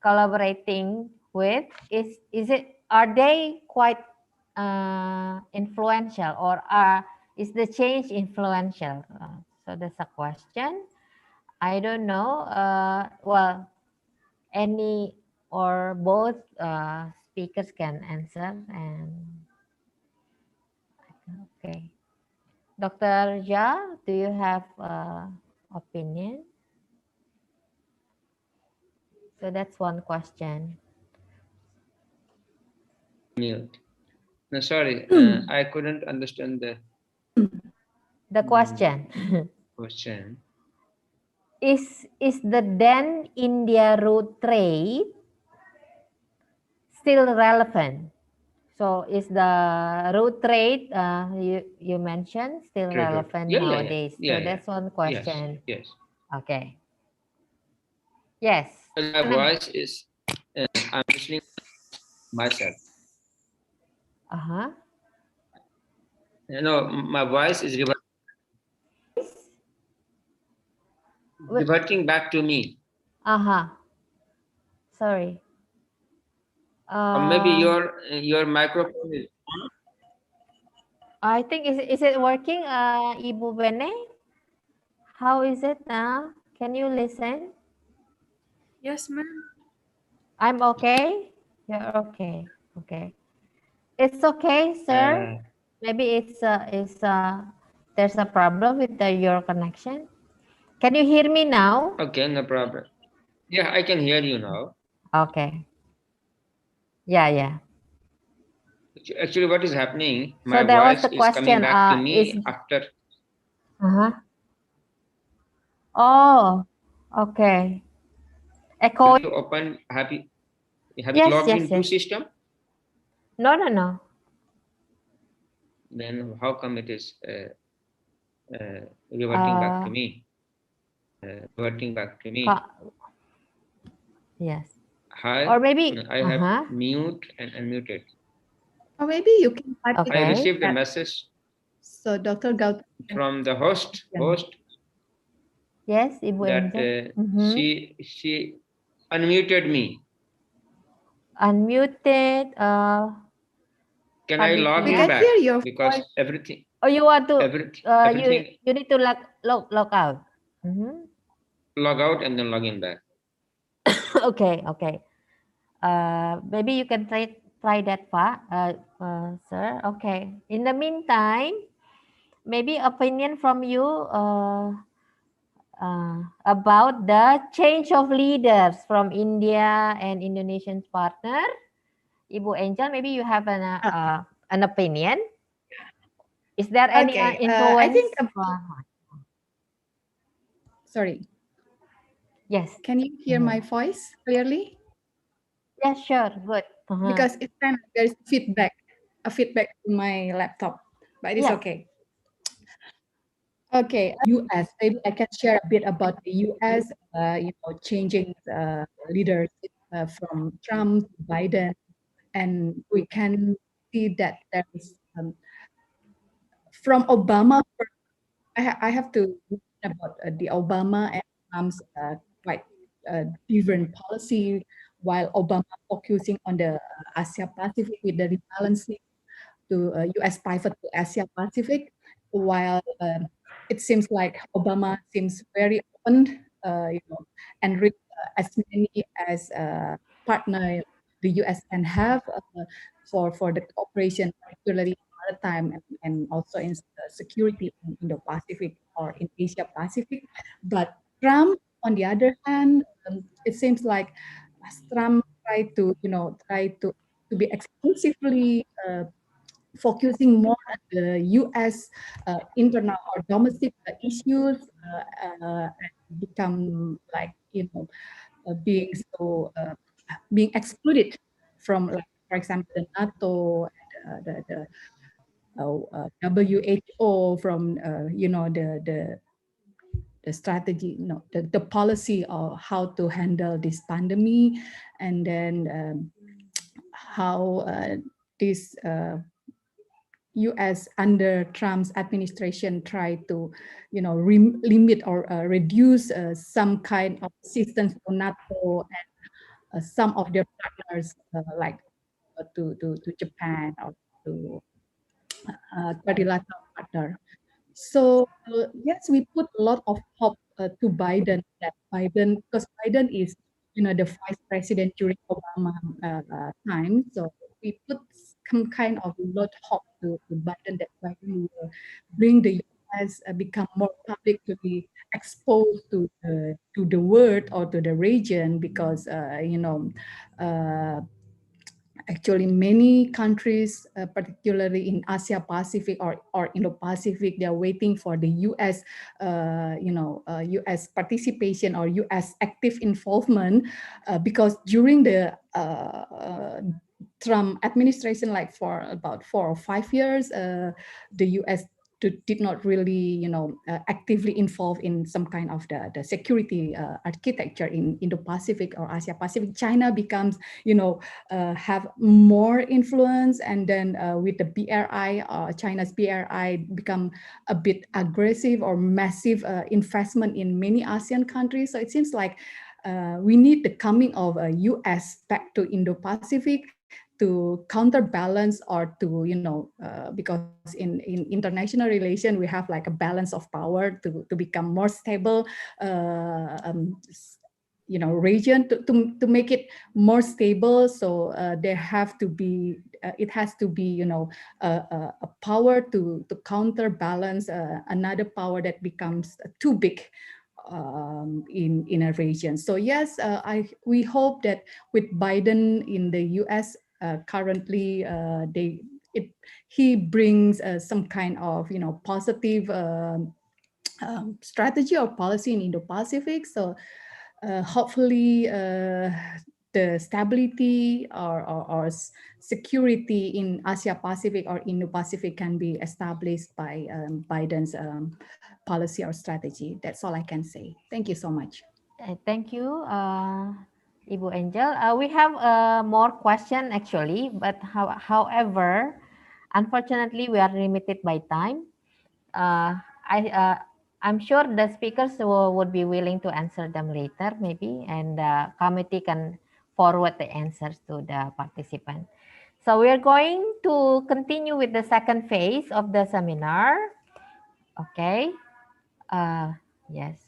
collaborating with, are they quite influential, or is the change influential? So that's a question. I don't know. Well, any or both speakers can answer. And Okay. Dr. Ja, do you have opinion? So that's one question. Mute. No, sorry, I couldn't understand The question question. is the then India route trade still relevant? So is the route trade you mentioned still Trade route. relevant Yeah, yeah, yeah. nowadays? Yeah, So yeah. that's one question. Yes. Okay. Yes. My voice is, I'm listening myself. Uh-huh. No, my voice is reverting back to me. Uh-huh. Sorry. Or maybe your microphone is on. I think is it working, Ibu Bene? How is it now? Can you listen? Yes, ma'am. I'm okay. You're okay. Okay. It's okay, sir. Maybe it's there's a problem with your connection. Can you hear me now? Okay, no problem. Yeah, I can hear you now. Okay. Yeah. Actually, what is happening? So My there was voice the is coming question. back to Is me after. oh, okay. Echo. Have you opened? Have you Yes. logged into system? No. Then how come it is reverting back to me? Reverting back to me. Yes. Hi. Or maybe I have mute and unmuted. Or maybe you can type it. I received a message. So Dr. Gautam From the host. Yes, Ibu That she unmuted me. Unmuted. Can I log in back? Hear your because voice. everything. Oh, you want to? Everything. You need to log out. Log out and then log in back. Okay. Maybe you can try that, Pak, sir. Okay. In the meantime, maybe opinion from you about the change of leaders from India and Indonesian partner. Ibu Angel, maybe you have an opinion. Is there any influence? I think. Sorry. Yes. Can you hear my voice clearly? Yeah, sure. Good. Because it's kind of there's feedback to my laptop, but it's okay. Okay, U.S. Maybe I can share a bit about the U.S. Changing leaders from Trump to Biden, and we can see that there is from Obama. I have to mention about the Obama and Trump's quite different policy. While Obama focusing on the Asia Pacific with the rebalancing to U.S. pivot to Asia Pacific, while it seems like Obama seems very open, and reach as many as partner the U.S. can have for the cooperation, particularly maritime and also in security in Indo-Pacific or in Asia Pacific. But Trump, on the other hand, it seems like as Trump try to be exclusively focusing more on the U.S. Internal or domestic issues, and become like being so being excluded from, like, for example, the NATO, the WHO, from the strategy, the policy of how to handle this pandemic, and then how this U.S. under Trump's administration tried to, limit or reduce some kind of assistance to NATO and some of their partners, like to Japan or to bilateral partner. So yes, we put a lot of hope to Biden. Because Biden is, the vice president during Obama time. So we put some kind of lot hope to Biden that Biden will bring the U.S. Become more publicly exposed to the world or to the region because uh, actually many countries, particularly in Asia Pacific or Indo-Pacific, they are waiting for the U.S. U.S. participation or U.S. active involvement because during the Trump administration, like for about 4 or 5 years, the U.S. did not really, actively involve in some kind of the security architecture in Indo-Pacific or Asia Pacific. China becomes, have more influence, and then with the BRI, China's BRI become a bit aggressive or massive investment in many ASEAN countries. So it seems like we need the coming of a U.S. back to Indo-Pacific to counterbalance or to, because in international relation, we have like a balance of power to become more stable, region to make it more stable. So there have to be, it has to be, a power to counterbalance another power that becomes too big in a region. So yes, we hope that with Biden in the U.S. Currently, he brings some kind of positive strategy or policy in Indo-Pacific. So hopefully the stability or security in Asia Pacific or Indo-Pacific can be established by Biden's policy or strategy. That's all I can say. Thank you so much. Thank you, Ibu Angel. We have more question actually, but however, unfortunately, we are limited by time. I'm sure the speakers would be willing to answer them later, maybe, and the committee can forward the answers to the participant. So we are going to continue with the second phase of the seminar. Okay. Yes.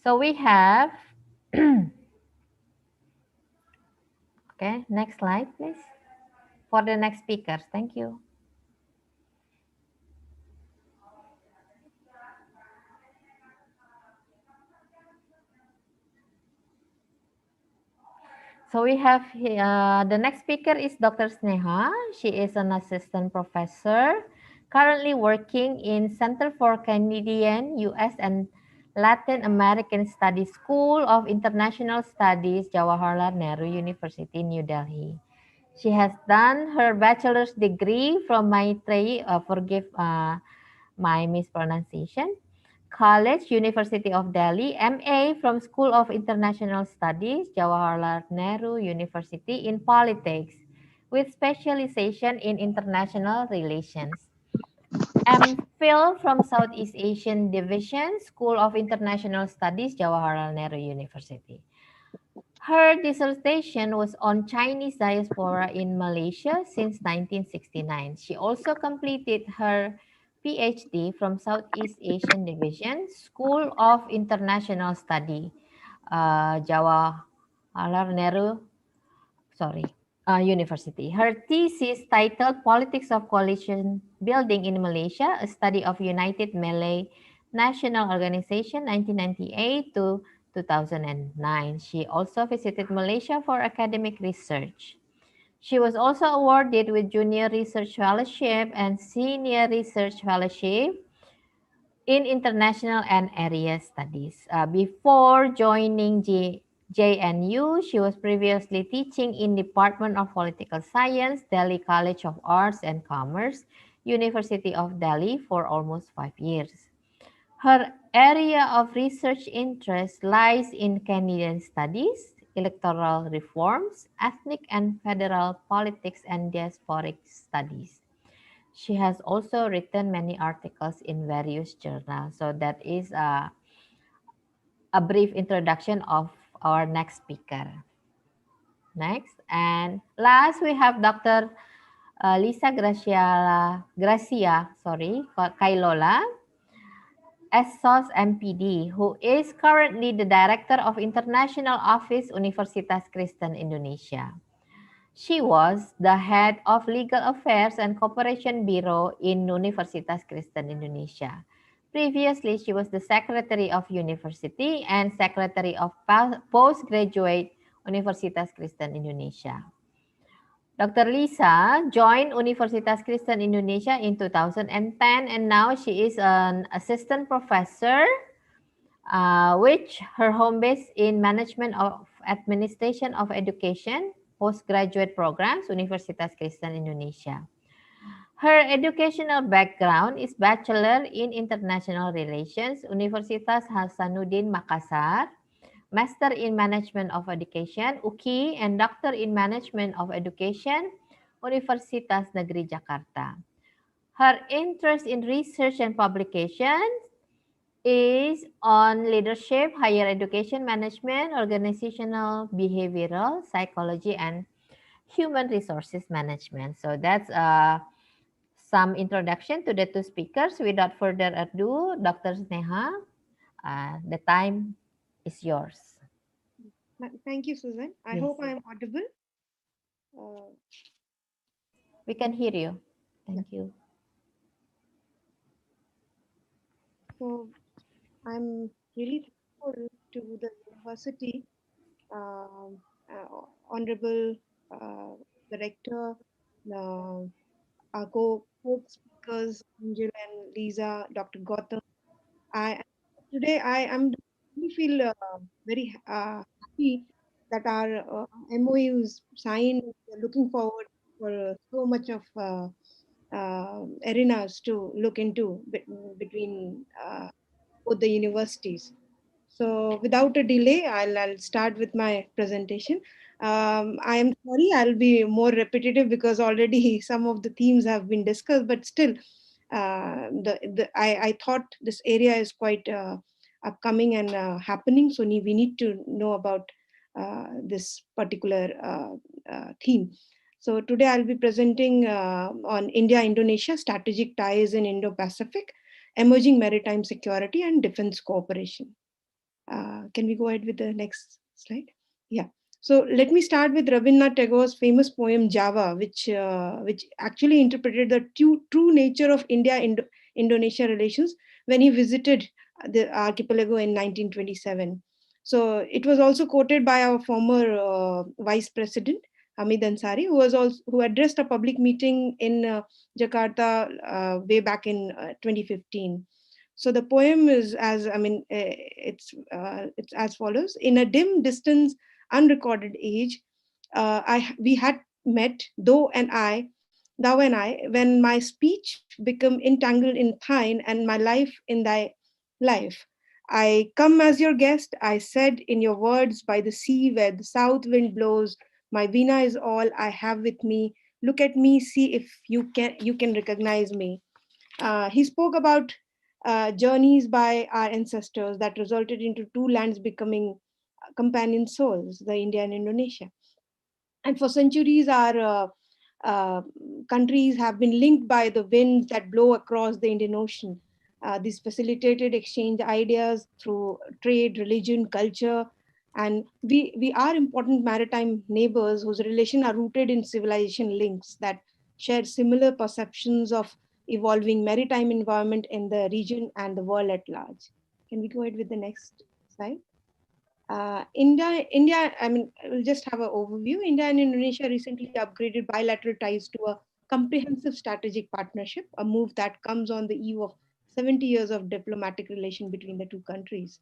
So we have, okay, next slide, please, for the next speakers. Thank you. So we have the next speaker is Dr. Sneha. She is an assistant professor currently working in Center for Canadian, U.S. and Latin American Studies School of International Studies, Jawaharlal Nehru University, New Delhi. She has done her bachelor's degree from Maritime, forgive my mispronunciation, College, University of Delhi, MA from School of International Studies, Jawaharlal Nehru University in Politics, with specialization in international relations. MPhil from Southeast Asian Division, School of International Studies, Jawaharlal Nehru University. Her dissertation was on Chinese diaspora in Malaysia since 1969. She also completed her PhD from Southeast Asian Division, School of International Study, Jawaharlal Nehru, University. Her thesis titled Politics of Coalition Building in Malaysia, a study of United Malay National Organization 1998 to 2009. She also visited Malaysia for academic research. She was also awarded with Junior Research Fellowship and Senior Research Fellowship in International and Area Studies. Before joining JNU, she was previously teaching in Department of Political Science, Delhi College of Arts and Commerce, University of Delhi for almost 5 years. Her area of research interest lies in Canadian studies, electoral reforms, ethnic and federal politics, and diasporic studies. She has also written many articles in various journals. So that is a brief introduction of our next speaker. Next, and last we have Dr. Lisa Gracia, Kailola, SOS MPD, who is currently the Director of International Office, Universitas Kristen Indonesia. She was the head of Legal Affairs and Cooperation Bureau in Universitas Kristen Indonesia. Previously, she was the Secretary of University and Secretary of Postgraduate Universitas Kristen Indonesia. Dr. Lisa joined Universitas Kristen Indonesia in 2010 and now she is an assistant professor, which her home base in Management of Administration of Education, postgraduate programs, Universitas Kristen Indonesia. Her educational background is Bachelor in International Relations, Universitas Hasanuddin Makassar, Master in Management of Education, UKI, and Doctor in Management of Education, Universitas Negeri Jakarta. Her interest in research and publications is on leadership, higher education management, organizational behavioral psychology, and human resources management. So that's some introduction to the two speakers. Without further ado, Dr. Sneha, the time is yours. Thank you, Susan. I Yes. hope I am audible. We can hear you. Thank you. So I'm really thankful to the university, Honorable Director, our co-speakers, Angel and Lisa, Dr. Gautam. Today I am really feel very happy that our MOUs signed. We're looking forward for so much of arenas to look into between both the universities. So without a delay, I'll start with my presentation. I am sorry, I'll be more repetitive because already some of the themes have been discussed, but still, I thought this area is quite upcoming and happening. So we need to know about this particular theme. So today I'll be presenting on India-Indonesia strategic ties in Indo-Pacific, emerging maritime security and defense cooperation. Can we go ahead with the next slide? Yeah. So let me start with Rabindranath Tagore's famous poem Java, which actually interpreted the true nature of India-Indonesia relations when he visited the archipelago in 1927. So it was also quoted by our former Vice President Hamid Ansari, who addressed a public meeting in Jakarta way back in 2015. So the poem is it's as follows: in a dim distance, unrecorded age, we had met, thou and I, when my speech become entangled in thine, and my life in thy life. I come as your guest, I said in your words, by the sea where the south wind blows. My vina is all I have with me. Look at me, see if you can recognize me. He spoke about journeys by our ancestors that resulted into two lands becoming companion souls, the India and Indonesia. And for centuries, our countries have been linked by the winds that blow across the Indian Ocean. This facilitated exchange ideas through trade, religion, culture, and we are important maritime neighbors whose relations are rooted in civilization links that share similar perceptions of evolving maritime environment in the region and the world at large. Can we go ahead with the next slide? India, I mean, we'll just have an overview. India and Indonesia recently upgraded bilateral ties to a comprehensive strategic partnership, a move that comes on the eve of 70 years of diplomatic relation between the two countries.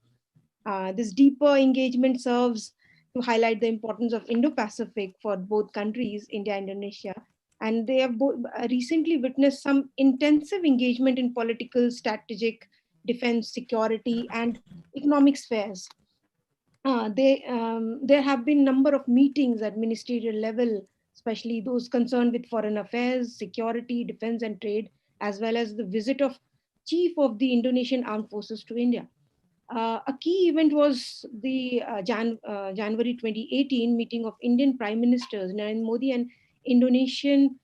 This deeper engagement serves to highlight the importance of Indo-Pacific for both countries, India and Indonesia. And they have both recently witnessed some intensive engagement in political, strategic, defense, security, and economic spheres. There have been number of meetings at ministerial level, especially those concerned with foreign affairs, security, defense, and trade, as well as the visit of chief of the Indonesian Armed Forces to India. A key event was the January 2018 meeting of Indian Prime Ministers Narendra Modi and Indonesian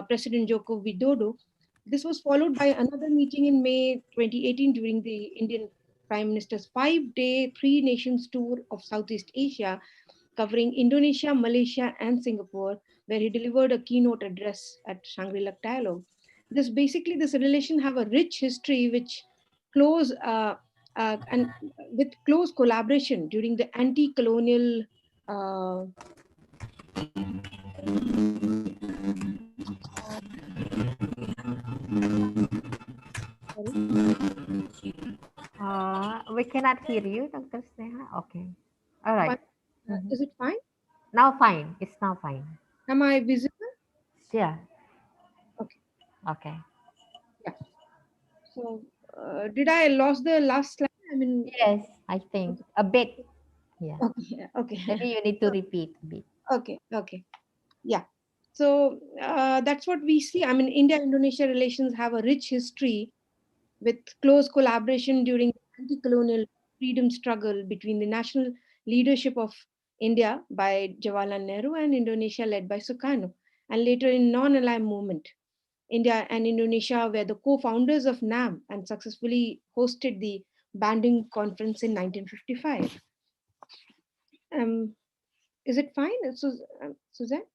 President Joko Widodo. This was followed by another meeting in May 2018 during the Indian Prime Minister's 5-day, 3 nations tour of Southeast Asia. covering Indonesia, Malaysia, and Singapore, where he delivered a keynote address at Shangri-La Dialogue. This relation have a rich history, which close and with close collaboration during the anti-colonial We cannot hear you, Dr. Sneha. Okay. All right. Is it fine? Now fine. It's now fine. Am I visible? Yeah. Okay. Okay. Yeah. So, did I lost the last slide? I mean, Yes, I think a bit. Yeah. okay. Okay. Maybe you need to repeat a bit. Okay. Okay. Yeah. So that's what we see. I mean, India-Indonesia relations have a rich history with close collaboration during the anti-colonial freedom struggle between the national leadership of India by Jawaharlal Nehru and Indonesia led by Sukarno, and later in non-aligned movement. India and Indonesia were the co-founders of NAM and successfully hosted the Bandung Conference in 1955. Is it fine, Suzanne?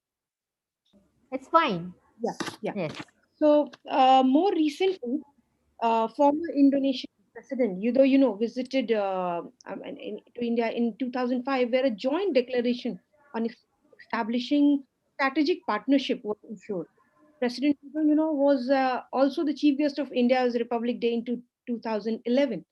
It's fine. Yeah, yeah. Yes. So more recently, former Indonesian president, visited to India in 2005, where a joint declaration on establishing strategic partnership was issued. President Tito, was also the chief guest of India's Republic Day in 2011.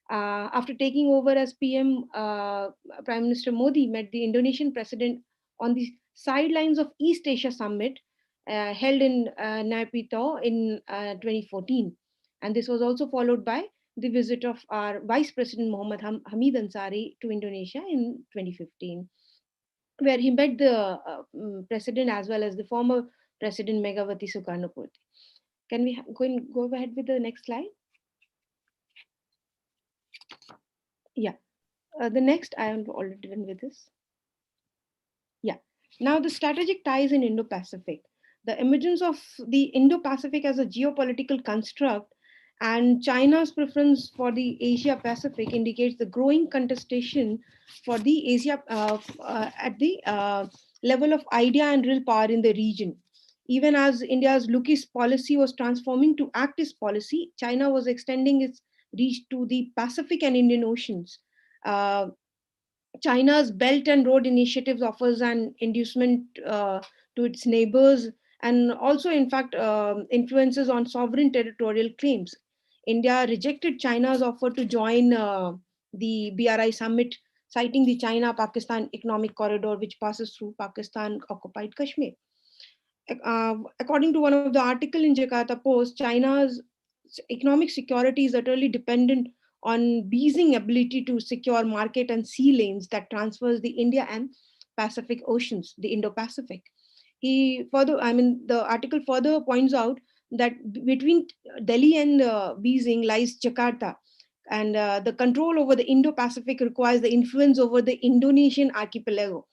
After taking over as PM, Prime Minister Modi met the Indonesian president on the sidelines of East Asia Summit held in Naypyidaw in 2014. And this was also followed by the visit of our Vice President Muhammad Hamid Ansari to Indonesia in 2015, where he met the president as well as the former President Megawati Sukarnoputri. Can we go ahead with the next slide? Yeah. The next, I am already done with this. Yeah. Now the strategic ties in Indo-Pacific. The emergence of the Indo-Pacific as a geopolitical construct and China's preference for the Asia-Pacific indicates the growing contestation for the Asia at the level of idea and real power in the region. Even as India's look-east policy was transforming to act-east policy, China was extending its reach to the Pacific and Indian Oceans. China's Belt and Road Initiatives offers an inducement to its neighbors and also, in fact, influences on sovereign territorial claims. India rejected China's offer to join the BRI summit, citing the China-Pakistan economic corridor, which passes through Pakistan-occupied Kashmir. According to one of the article in Jakarta Post, China's economic security is utterly dependent on Beijing's ability to secure market and sea lanes that transfers the India and Pacific Oceans, the Indo-Pacific. The article further points out that between Delhi and Beijing lies Jakarta, and the control over the Indo-Pacific requires the influence over the Indonesian archipelago.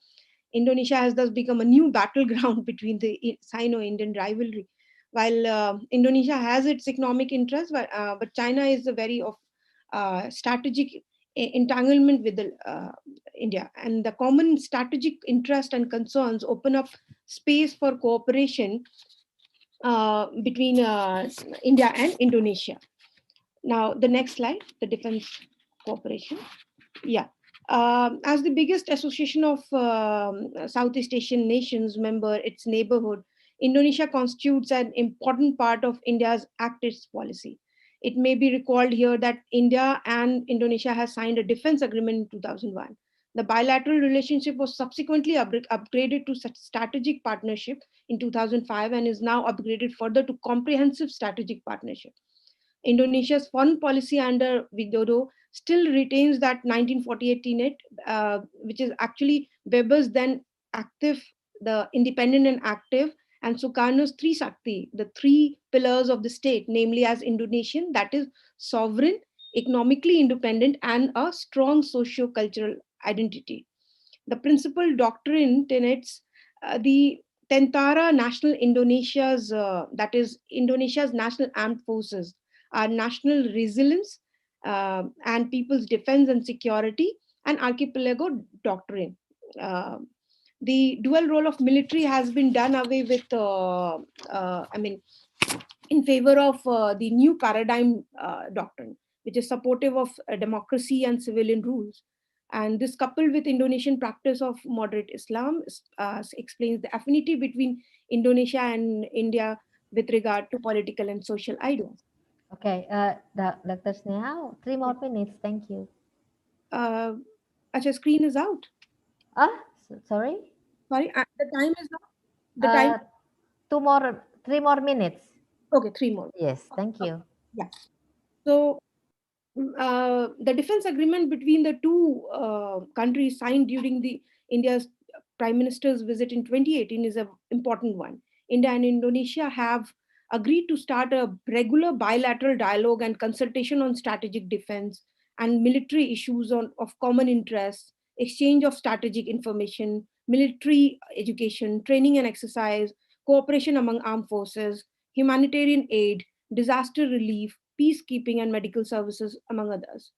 Indonesia has thus become a new battleground between the Sino-Indian rivalry. While Indonesia has its economic interests, but China is a very strategic entanglement with India, and the common strategic interest and concerns open up space for cooperation between India and Indonesia. Now, the next slide, the defense cooperation. Yeah. As the biggest association of Southeast Asian nations member, its neighborhood, Indonesia constitutes an important part of India's Act-East policy. It may be recalled here that India and Indonesia has signed a defense agreement in 2001. The bilateral relationship was subsequently upgraded to such strategic partnership in 2005 and is now upgraded further to comprehensive strategic partnership. Indonesia's foreign policy under Widodo still retains that 1948 tenet, which is actually Weber's then active, the independent and active, and Sukarno's three Sakti, the three pillars of the state, namely as Indonesian, that is sovereign, economically independent, and a strong socio-cultural identity. The principal doctrine tenets the Tentara National Indonesia's, that is Indonesia's national armed forces, our national resilience and people's defense and security, and archipelago doctrine. the dual role of military has been done away with, in favor of the new paradigm doctrine, which is supportive of democracy and civilian rules. And this, coupled with Indonesian practice of moderate Islam, explains the affinity between Indonesia and India with regard to political and social ideals. Okay, Dr. Sneha, 3 more minutes. Thank you. Acha, screen is out. Sorry? Sorry, the time is out. The time. 3 more minutes. Okay, 3 more. Yes, thank you. Yeah. So the defense agreement between the two countries signed during the India's prime minister's visit in 2018 is an important one. India and Indonesia have agreed to start a regular bilateral dialogue and consultation on strategic defense and military issues of common interest, exchange of strategic information, military education, training and exercise, cooperation among armed forces, humanitarian aid, disaster relief, peacekeeping, and medical services, among others.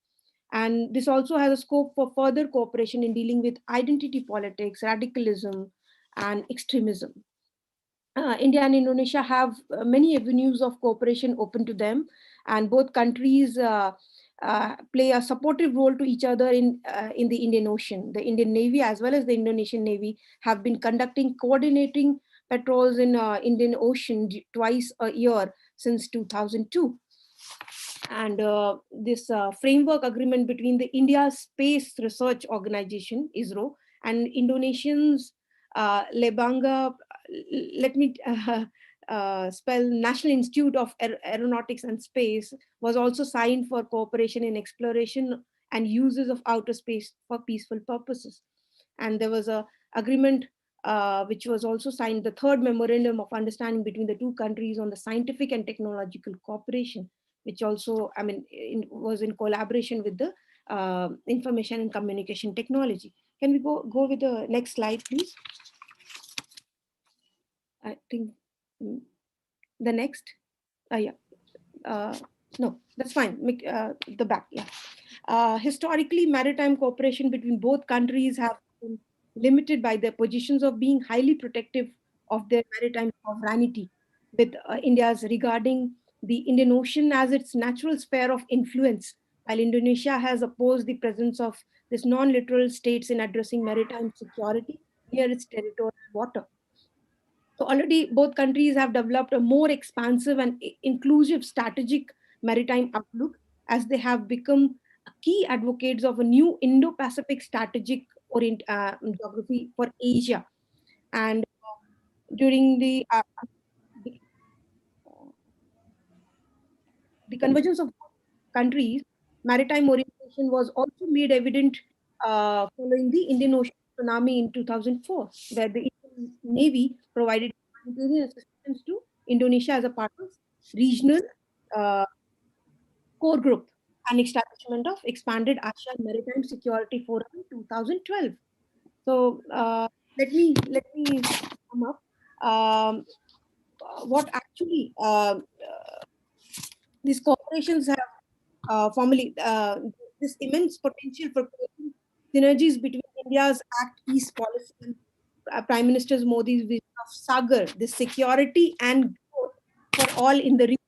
And this also has a scope for further cooperation in dealing with identity politics, radicalism, and extremism. India and Indonesia have many avenues of cooperation open to them, and both countries play a supportive role to each other in the Indian Ocean. The Indian Navy as well as the Indonesian Navy have been conducting coordinating patrols in Indian Ocean twice a year since 2002. And this framework agreement between the India Space Research Organization, ISRO, and Indonesians Lebanga, let me spell, National Institute of Aeronautics and Space, was also signed for cooperation in exploration and uses of outer space for peaceful purposes. And there was a agreement which was also signed, the third memorandum of understanding between the two countries on the scientific and technological cooperation, which also, was in collaboration with the information and communication technology. Can we go with the next slide, please? I think the next, no, that's fine. The back, yeah. Historically, maritime cooperation between both countries have been limited by their positions of being highly protective of their maritime sovereignty, with India's regarding the Indian Ocean as its natural sphere of influence, while Indonesia has opposed the presence of this non-littoral states in addressing maritime security near its territorial water. So already both countries have developed a more expansive and inclusive strategic maritime outlook, as they have become key advocates of a new Indo-Pacific strategic geography for Asia. And during the convergence of countries, maritime orientation was also made evident following the Indian Ocean tsunami in 2004, where the Indian Navy provided humanitarian assistance to Indonesia as a part of regional core group and establishment of expanded ASEAN Maritime Security Forum in 2012. So let me sum up what actually these corporations have formally this immense potential for creating synergies between India's Act East policy and Prime Minister Modi's vision of Sagar, the security and growth for all in the region.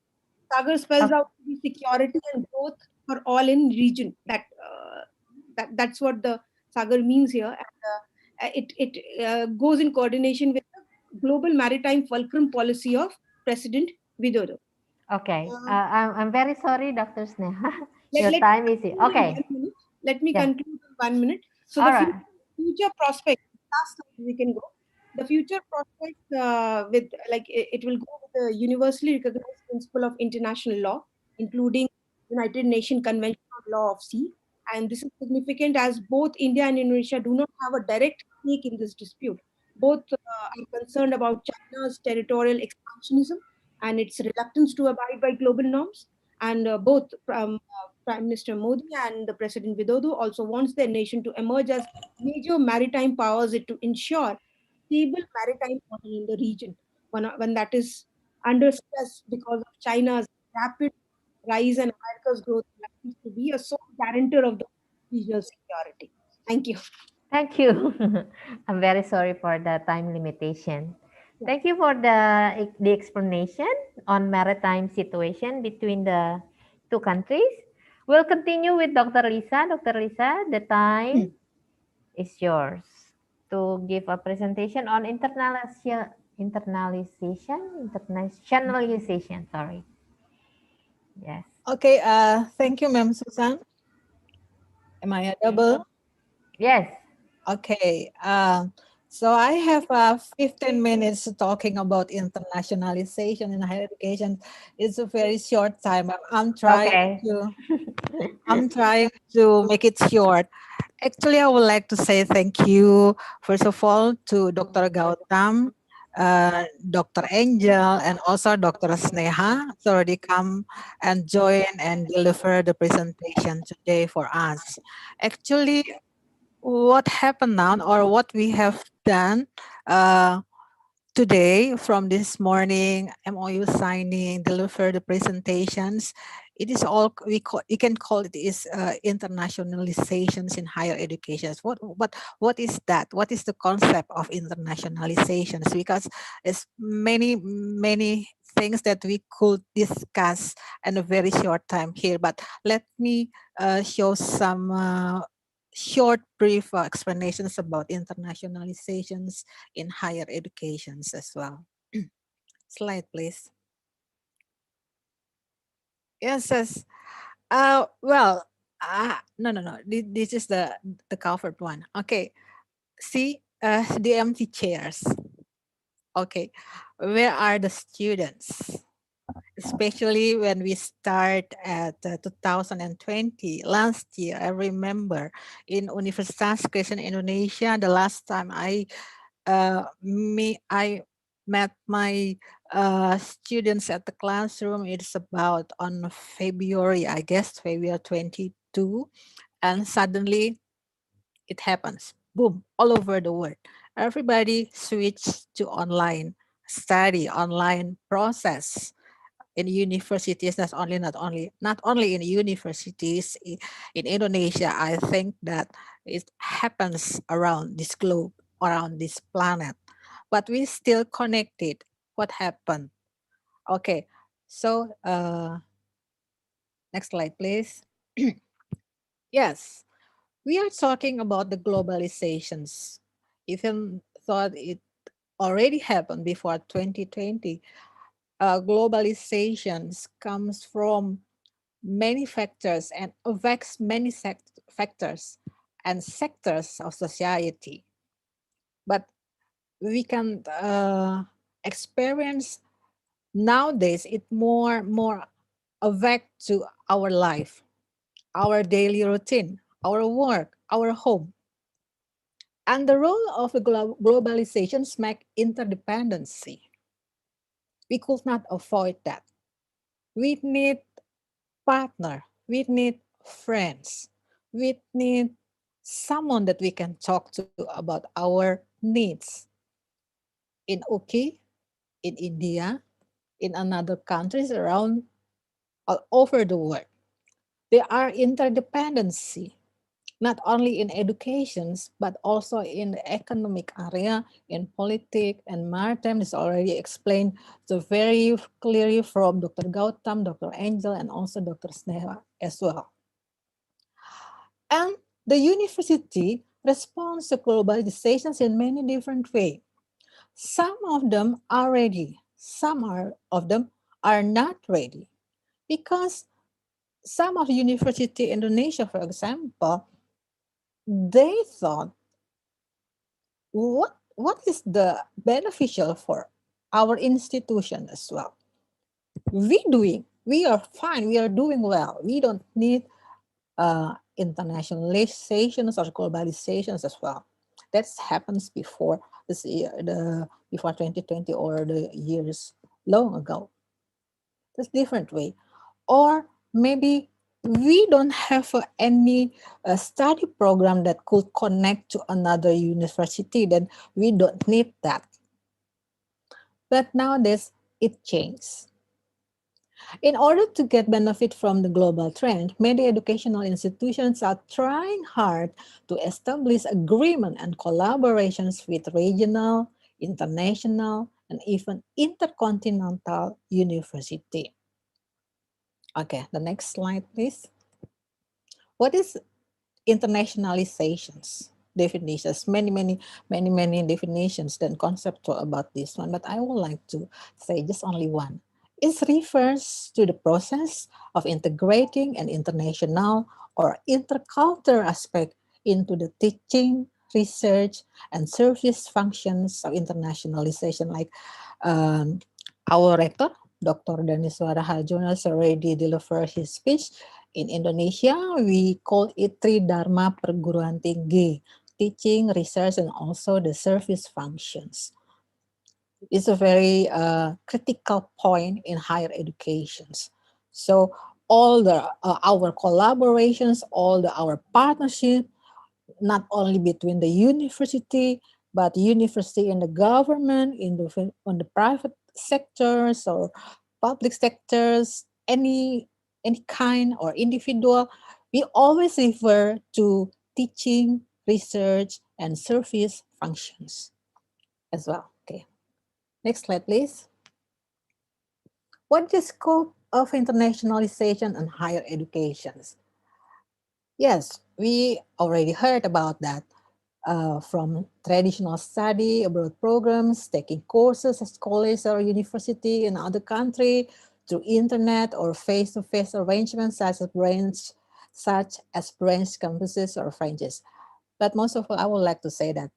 Sagar spells out the security and growth for all in region. That's what the Sagar means here, and it goes in coordination with the global maritime fulcrum policy of President Widodo. Okay, I'm very sorry, Dr. Sneha. Your time is okay. Let me conclude in 1 minute. So the future prospect. Last slide we can go. The future prospect it will go with the universally recognized principle of international law, including United Nations Convention on Law of Sea. And this is significant as both India and Indonesia do not have a direct stake in this dispute. Both are concerned about China's territorial expansionism and its reluctance to abide by global norms. And both Prime Minister Modi and the President Widodo also wants their nation to emerge as major maritime powers to ensure stable maritime order in the region when that is under stress because of China's rapid rise and America's growth, to be a sole guarantor of the regional security. Thank you. Thank you. I'm very sorry for the time limitation. Thank you for the explanation on maritime situation between the two countries. We'll continue with Dr. Lisa. Dr. Lisa, the time is yours to give a presentation on internationalization. Sorry. Yes. Okay, thank you, Ma'am Susan. Am I audible? Yes. Okay, so I have 15 minutes talking about internationalization in higher education. It's a very short time. I'm trying Okay. to I'm trying to make it short. Actually, I would like to say thank you, first of all, to Dr. Gautam, Dr. Angel, and also Dr. Sneha. So already come and join and deliver the presentation today for us. Actually, what happened now, or what we have done today from this morning, MOU signing, deliver the presentations, it is all we can call it is internationalizations in higher education. What is that? What is the concept of internationalizations? Because it's many things that we could discuss in a very short time here. But let me show some short, brief explanations about internationalizations in higher educations as well. Slide, please. Yes. Well, no. This is the covered one. Okay. See, the empty chairs. Okay, where are the students? Especially when we start at 2020 last year. I remember in Universitas Kristen Indonesia, the last time I met my students at the classroom. It's about on February, I guess, February 22, and suddenly it happens. Boom, all over the world. Everybody switched to online study, online process in universities. Not only in universities in Indonesia. I think that it happens around this globe, around this planet, but we still connected. What happened? Okay, so next slide, please. Yes, we are talking about the globalizations. Even thought it already happened before 2020. Globalizations comes from many factors and affects many factors and sectors of society. But we can experience nowadays it more affect to our life, our daily routine, our work, our home. And the role of the globalization make interdependency. We could not avoid that. We need partner, we need friends, we need someone that we can talk to about our needs in UK, in India, in another countries around all over the world. There are interdependency, not only in educations, but also in the economic area, in politics and maritime. Is already explained so very clearly from Dr. Gautam, Dr. Angel, and also Dr. Sneha as well. And the university responds to globalizations in many different ways. Some of them are ready, of them are not ready, because some of the university in Indonesia, for example, they thought, what is the beneficial for our institution as well? We are fine, we are doing well. We don't need internationalizations or globalizations as well. That happens before this year, before 2020 or the years long ago. That's different way. Or maybe we don't have any study program that could connect to another university, then we don't need that. But nowadays it changed. In order to get benefit from the global trend, many educational institutions are trying hard to establish agreement and collaborations with regional, international, and even intercontinental university. Okay, the next slide, please. What is internationalizations? Definitions, many definitions and conceptual about this one, but I would like to say just only one. It refers to the process of integrating an international or intercultural aspect into the teaching, research, and service functions of internationalization. Like our rector, Dr. Daniswara Harjono, already delivered his speech. In Indonesia, we call it Tridharma Perguruan Tinggi, teaching, research, and also the service functions. It's a very critical point in higher educations. So all our collaborations, our partnership, not only between the university, but university and the government, on the private sectors or public sectors, any kind or individual, we always refer to teaching, research, and service functions as well. Okay, next slide, please. What is the scope of internationalization and higher educations? Yes, we already heard about that. From traditional study abroad programs, taking courses at college or university in other country, through internet or face-to-face arrangements such as branch campuses or franchises. But most of all, I would like to say that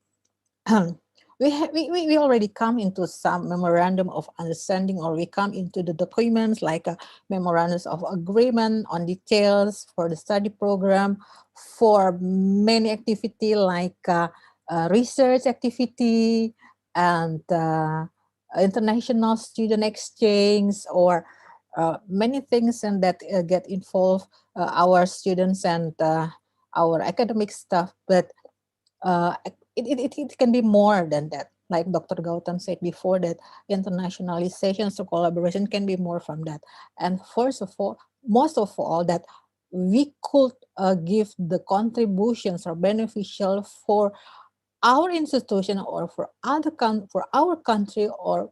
we already come into some memorandum of understanding, or we come into the documents like memorandums of agreement on details for the study program, for many activity like research activity and international student exchange, or many things and that get involved our students and our academic staff. But it can be more than that. Like Dr. Gautam said before, that internationalization, so collaboration can be more from that. And most of all, that we could give the contributions or beneficial for our institution or for our country, or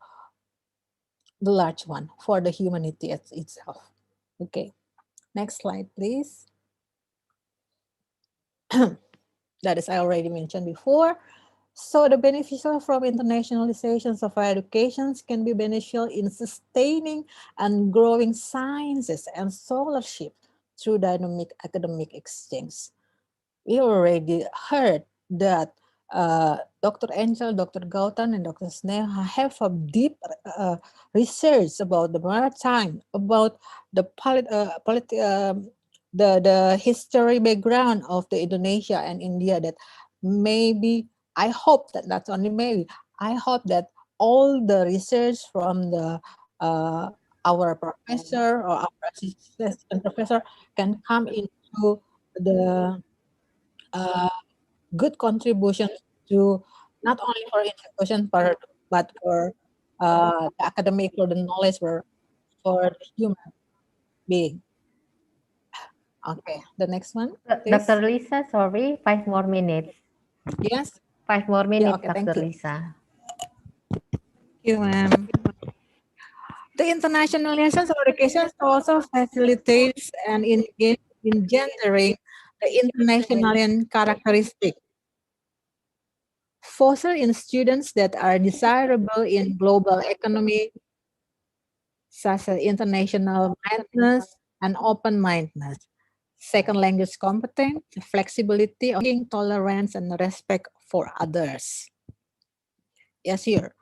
the large one for the humanity itself. Okay, next slide, please. That is I already mentioned before. So the beneficial from internationalizations of our educations can be beneficial in sustaining and growing sciences and scholarship through dynamic academic exchange. We already heard that Dr. Angel, Dr. Gautam, and Dr. Sneha have a deep research about the maritime, about the the history background of the Indonesia and India. That maybe, I hope that that's only maybe, I hope that all the research from the our professor or our assistant professor can come into the good contribution to not only for institution but for the academic, for the knowledge, for the human being. Okay, the next one, please. Dr. Lisa, sorry, 5 more minutes. Yes. 5 more minutes, okay, thank Dr. you. Lisa. Thank you, ma'am. The internationalization of education also facilitates and engage in gendering the international characteristic, foster in students that are desirable in global economy, such as international mindedness and open-mindedness. Second language competence, flexibility, tolerance, and respect for others. Yes, here.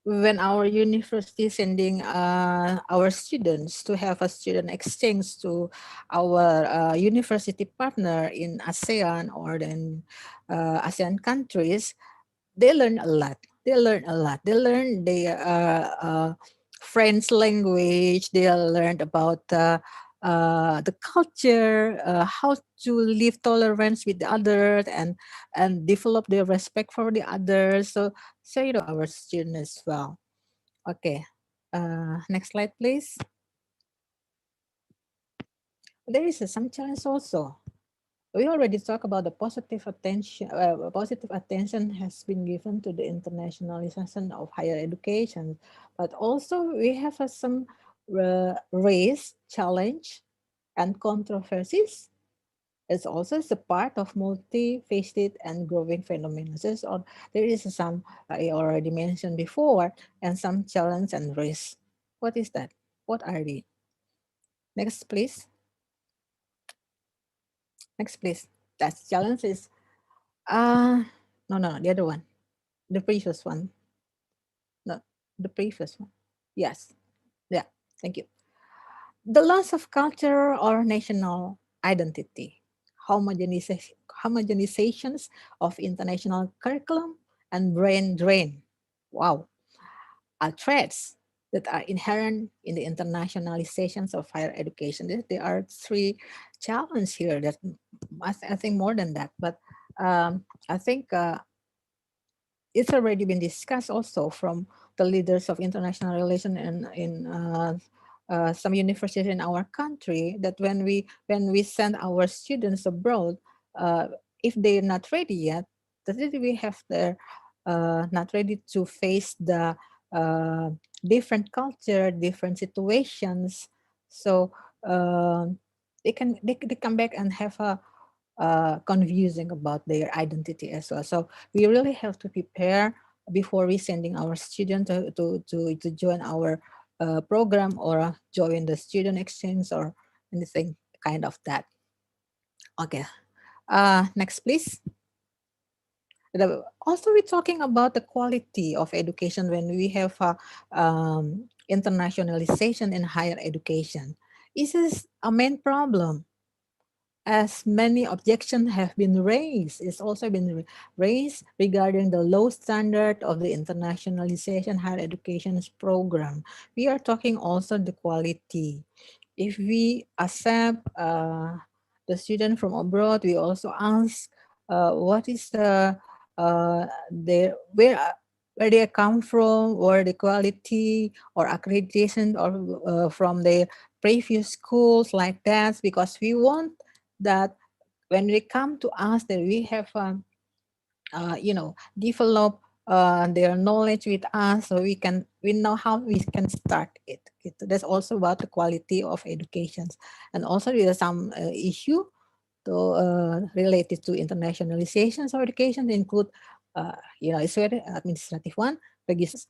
When our university sending our students to have a student exchange to our university partner in ASEAN or in ASEAN countries, they learn a lot. They learn the French language. They learned about the culture, how to live tolerance with the others, and develop their respect for the others. So our students as well. Okay, Next slide, please. There is some challenge also. We already talked about the positive attention. Positive attention has been given to the internationalization of higher education, but also we have some race challenge and controversies. It's also a part of multifaceted and growing phenomena. So there is some I already mentioned before, and some challenge and risk. What is that? What are they? Next, please. Next, please. That challenge is no, the other one, the previous one. No, the previous one. Yes, yeah. Thank you. The loss of culture or national identity, homogenizations of international curriculum, and brain drain. Wow, are threats that are inherent in the internationalizations of higher education. There are three challenges here that I think more than that, but I think it's already been discussed also from the leaders of international relations and in some universities in our country, that when we send our students abroad, if they're not ready yet, that we have their not ready to face the different culture, different situations. So they come back and have a confusing about their identity as well. So we really have to prepare before we sending our student to join our program or join the student exchange or anything kind of that. Okay, next please. Also, we're talking about the quality of education when we have internationalization in higher education. This is a main problem, as many objections have been raised. It's also been raised regarding the low standard of the internationalization higher education program. We are talking also the quality. If we accept the student from abroad, we also ask what is where they come from, or the quality or accreditation or from the previous schools like that, because we want that when they come to us, that we have develop their knowledge with us, so we know how we can start it. That's also about the quality of education. And also there are some issue related to internationalization of education. They include it's very administrative one, registers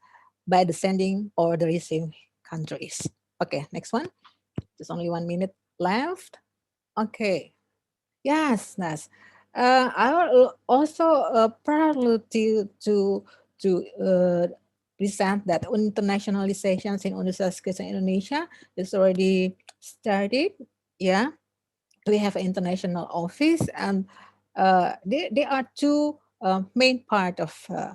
by the sending or the receiving countries. Okay, next one. There's only 1 minute left. Okay. Yes, yes. I will also proud to present that internationalizations in Universitas Kristen Indonesia is already started. Yeah, we have an international office, and there are two main part of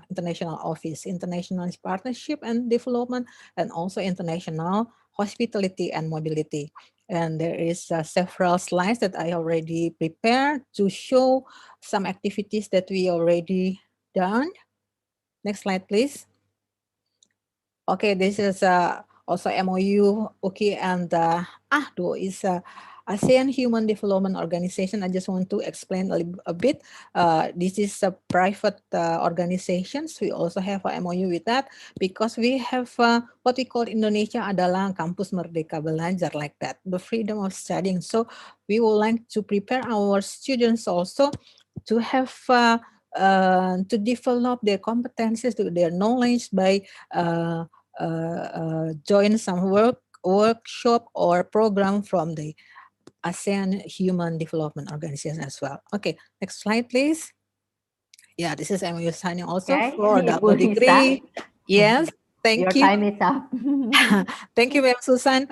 international office: international partnership and development, and also international hospitality and mobility. And there is several slides that I already prepared to show some activities that we already done. Next slide, please. Okay, this is also MOU. Okay, and AHDO is ASEAN Human Development Organization. I just want to explain a bit. This is a private organizations. We also have a MOU with that because we have what we call Indonesia adalah kampus merdeka belajar, like that, the freedom of studying. So we would like to prepare our students also to have to develop their competencies, to their knowledge by join some workshop or program from the ASEAN Human Development Organization as well. Okay, next slide, please. Yeah, this is MOU signing also Okay, for double Ibu degree. Nisa, Yes, thank your you. time is up. Thank you, Ma'am Susan.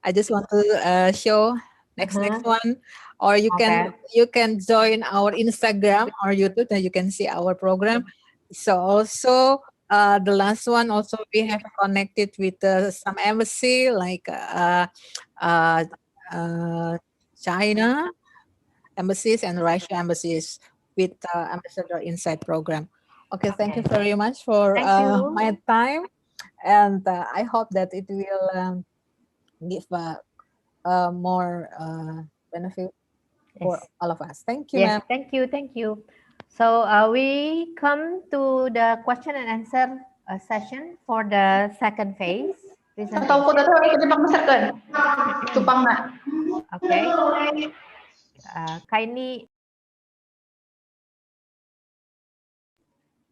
I just want to show next one, or you Okay. can join our Instagram or YouTube, and you can see our program. So also the last one, also we have connected with some embassy like uh, China embassies and Russia embassies with Ambassador Inside program. Okay, thank you Okay. very much for Thank you. my time. And I hope that it will give more benefit for Yes. all of us. Thank you, Yes, ma'am. thank you, thank you. So we come to the question and answer session for the second phase presentation. Okay. Kindly.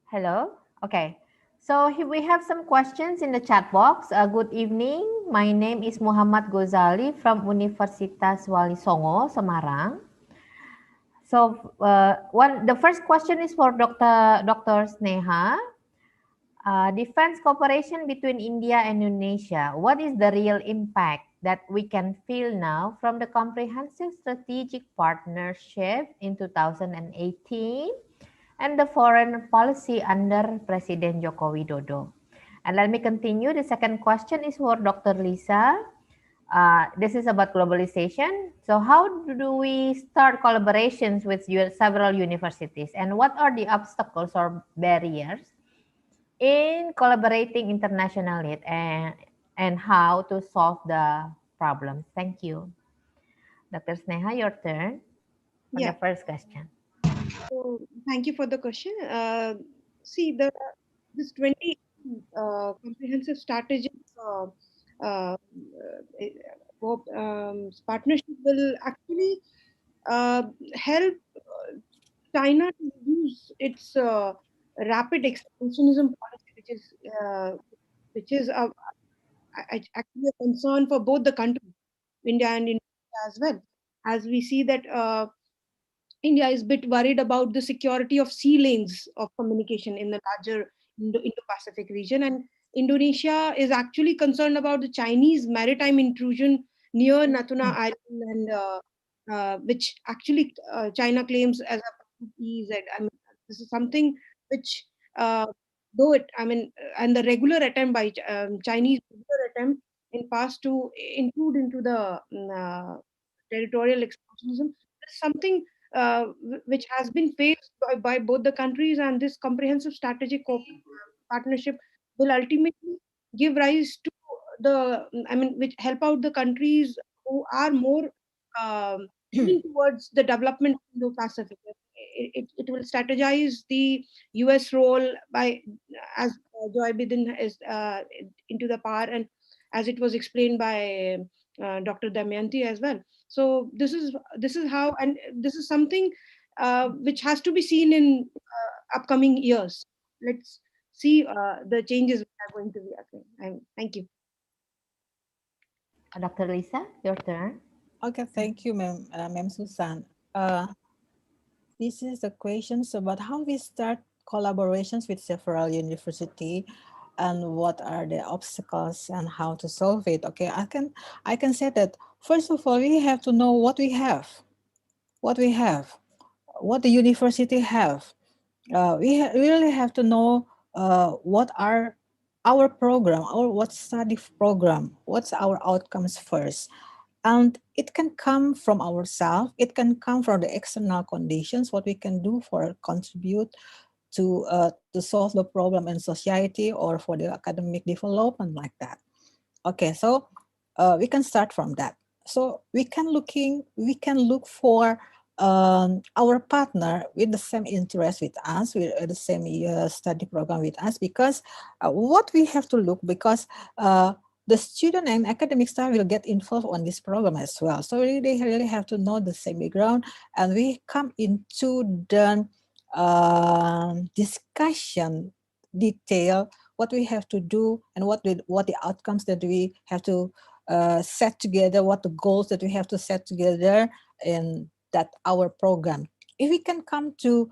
Hello. Okay. So we have some questions in the chat box. Good evening. My name is Muhammad Gozali from Universitas Wali Songo, Semarang. So the first question is for Dr. Sneha. Defense cooperation between India and Indonesia. What is the real impact that we can feel now from the comprehensive strategic partnership in 2018 and the foreign policy under President Joko Widodo? And let me continue. The second question is for Dr. Lisa. This is about globalization. So how do we start collaborations with several universities, and what are the obstacles or barriers in collaborating internationally, and how to solve the problems? Thank you. Dr. Sneha, your turn for the Yeah. first question. So thank you for the question. See, this 20 comprehensive strategic uh, partnership will actually help China to reduce its rapid expansionism policy, which is actually a concern for both the countries, India and Indonesia as well. As we see that India is a bit worried about the security of sea lanes of communication in the larger Indo-Pacific region, and Indonesia is actually concerned about the Chinese maritime intrusion near Natuna Island, and which actually China claims as a EEZ. I mean, this is something which, though it, I mean, and the regular attempt by Chinese regular attempt in past to intrude into the territorial expansionism, is something which has been faced by both the countries, and this comprehensive strategic partnership will ultimately give rise to which help out the countries who are more leaning towards the development of Indo-Pacific. It will strategize the US role by, as Joe Biden is into the power, and as it was explained by Dr. Damayanti as well. So this is how, and this is something which has to be seen in upcoming years. Let's see the changes that are going to be occurring. Thank you. Dr. Lisa, your turn. Okay, thank you, Ma'am Susan. This is the questions about how we start collaborations with several university and what are the obstacles and how to solve it. Okay, I can say that first of all, we have to know what we have, what the university have. We really have to know what are our program, or what study program, what's our outcomes first. And it can come from ourselves, it can come from the external conditions, what we can do for contribute to solve the problem in society or for the academic development, like that. Okay, so we can start from that. So we can look for our partner with the same interest with us, with the same study program with us, because what we have to look, because the student and academic staff will get involved on this program as well. So they really have to know the same background, and we come into the discussion detail what we have to do and what the outcomes that we have to set together, what the goals that we have to set together in that our program. If we can come to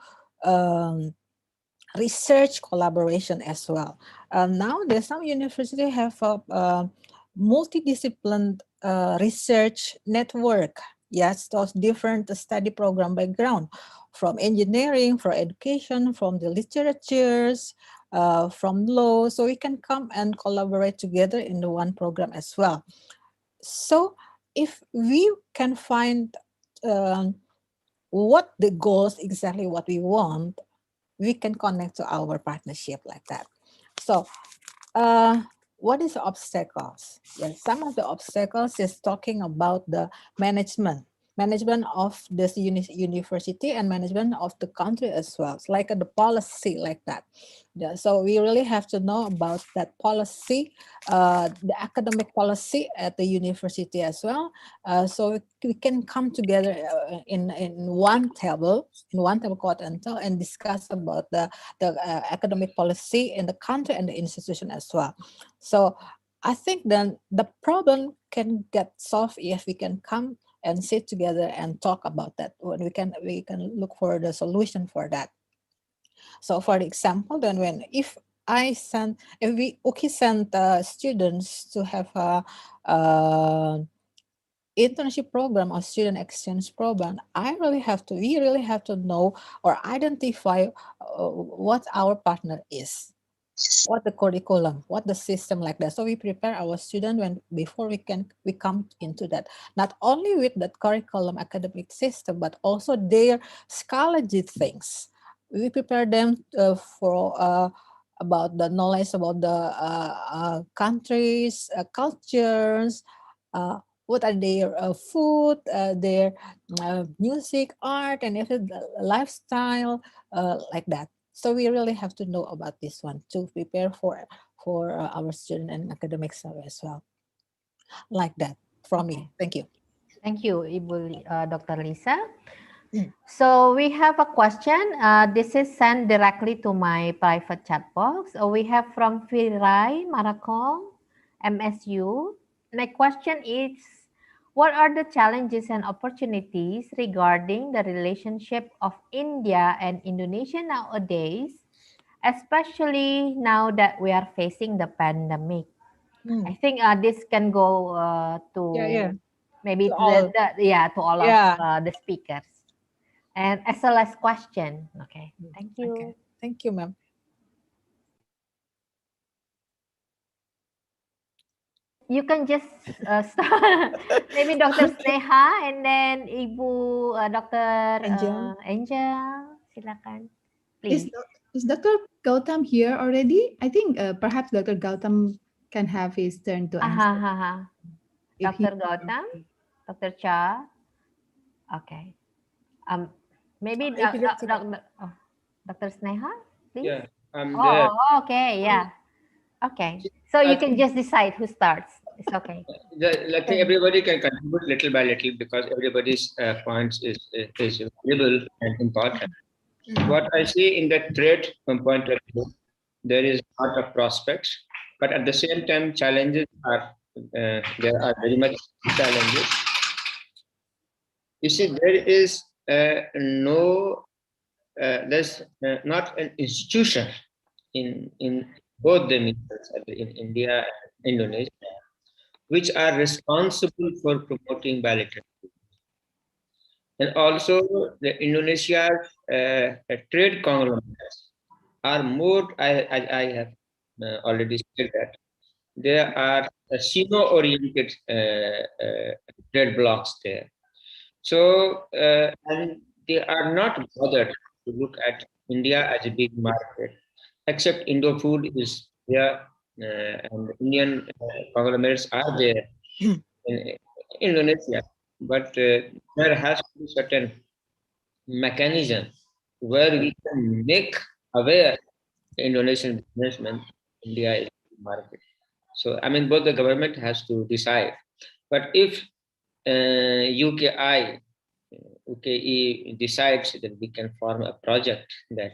research collaboration as well. Nowadays, some universities have a multidisciplinary research network. Yes, those different study program background, from engineering, from education, from the literatures, from law. So we can come and collaborate together in the one program as well. So if we can find what the goals, exactly what we want, we can connect to our partnership like that. So what is obstacles? Well, some of the obstacles is talking about the management of this university and management of the country as well. It's like the policy like that. Yeah, so we really have to know about that policy, the academic policy at the university as well. So we can come together in one table, quote unquote, and discuss about the academic policy in the country and the institution as well. So I think then the problem can get solved if we can come and sit together and talk about that. When we can look for the solution for that. So for example, then if we send students to have a internship program or student exchange program, we really have to know or identify what our partner is, what the curriculum, what the system like that. So we prepare our student before we come into that, not only with that curriculum academic system, but also their scholarly things. We prepare them for about the knowledge about the countries, cultures, what are their food, their music, art, and lifestyle, like that. So we really have to know about this one to prepare for our student and academic survey as well. Like that from me. Thank you. Thank you, Dr. Lisa. So we have a question. This is sent directly to my private chat box. We have from Firai Marakong, MSU. My question is, what are the challenges and opportunities regarding the relationship of India and Indonesia nowadays, especially now that we are facing the pandemic? I think this can go to maybe To all. to all of the speakers. And as a last question, okay, thank you. Okay. Thank you, ma'am. You can just start, maybe Dr. Sneha and then Ibu Dr. Angel, silakan, please. Is Dr. Gautam here already? I think perhaps Dr. Gautam can have his turn to answer. Dr. Gautam, Dr. Cha. Okay. Maybe Dr. Sneha, please. Yeah, I'm there. Okay, yeah. Okay. So you can just decide who starts. It's okay. I think everybody can contribute little by little because everybody's points is valuable and important. What I see in the trade point of view, there is a lot of prospects, but at the same time, challenges are there are very much challenges. You see, there is there's not an institution in both the nations, in India and Indonesia, which are responsible for promoting bilateral trade. And also the Indonesia's trade conglomerates are more, I have already said that, there are Sino-oriented trade blocks there. So, and they are not bothered to look at India as a big market, except Indo-food is there, and Indian conglomerates are there in Indonesia. But there has to be certain mechanism where we can make aware the Indonesian businessmen India is a market. So, I mean, both the government has to decide. But if UKE decides that we can form a project that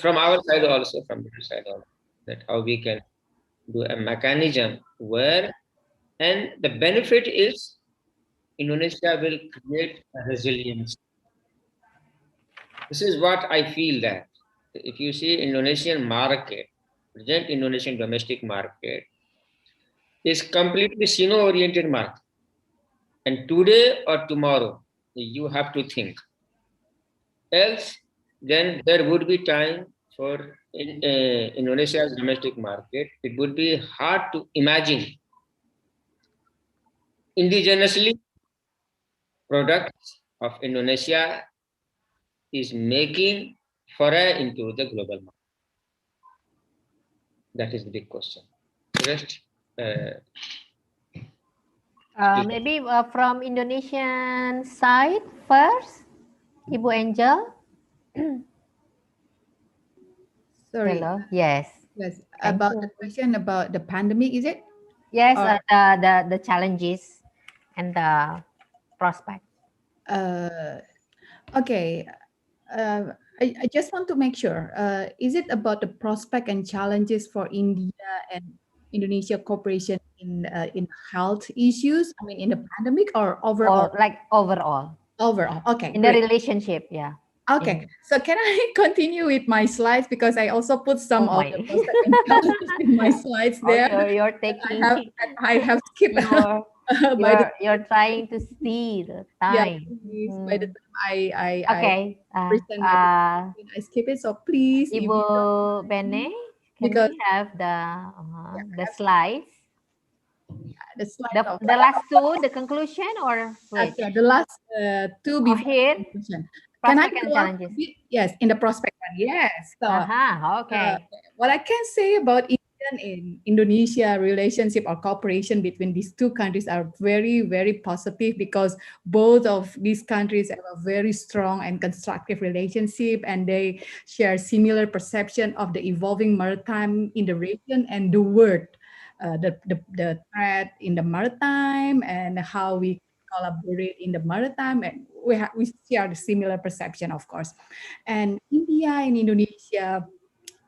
from our side also, from their side also, that how we can do a mechanism where, and the benefit is Indonesia will create a resilience. This is what I feel, that if you see Indonesian market, present Indonesian domestic market is completely Sino-oriented market. And today or tomorrow, you have to think. Else, then there would be time for Indonesia's domestic market. It would be hard to imagine indigenously products of Indonesia is making foray into the global market. That is the big question. The rest, Maybe from Indonesian side first, Ibu Angel. Sorry. Hello. Yes. Yes. Thank About you. the question about the pandemic, is it? Yes. Or- The challenges and the prospect. Okay. I just want to make sure. Is it about the prospect and challenges for India and Indonesia cooperation in health issues? I mean, in the pandemic or overall? Or like overall Overall. Okay. in the Great. relationship. Yeah. Okay, so can I continue with my slides because I also put some Oh of my. the prospect and challenges in my slides Oh, there. you're that taking. I have skipped by the You're trying to see the yeah, time. please, by the time I Okay. present my presentation, I skip it. So please, if Ibu you don't Bene, can because we have yeah, the slides? the slide of The last two, the conclusion, or which? okay, the last two Oh, before here, the conclusion. Can I prospect and go up a challenges. bit? Yes, in the prospect one. Yes. So Okay. what I can say about Indian and Indonesia relationship or cooperation between these two countries are very, very positive because both of these countries have a very strong and constructive relationship and they share similar perception of the evolving maritime in the region and the world. The threat in the maritime and how we collaborate in the maritime and we share the similar perception of course and India and Indonesia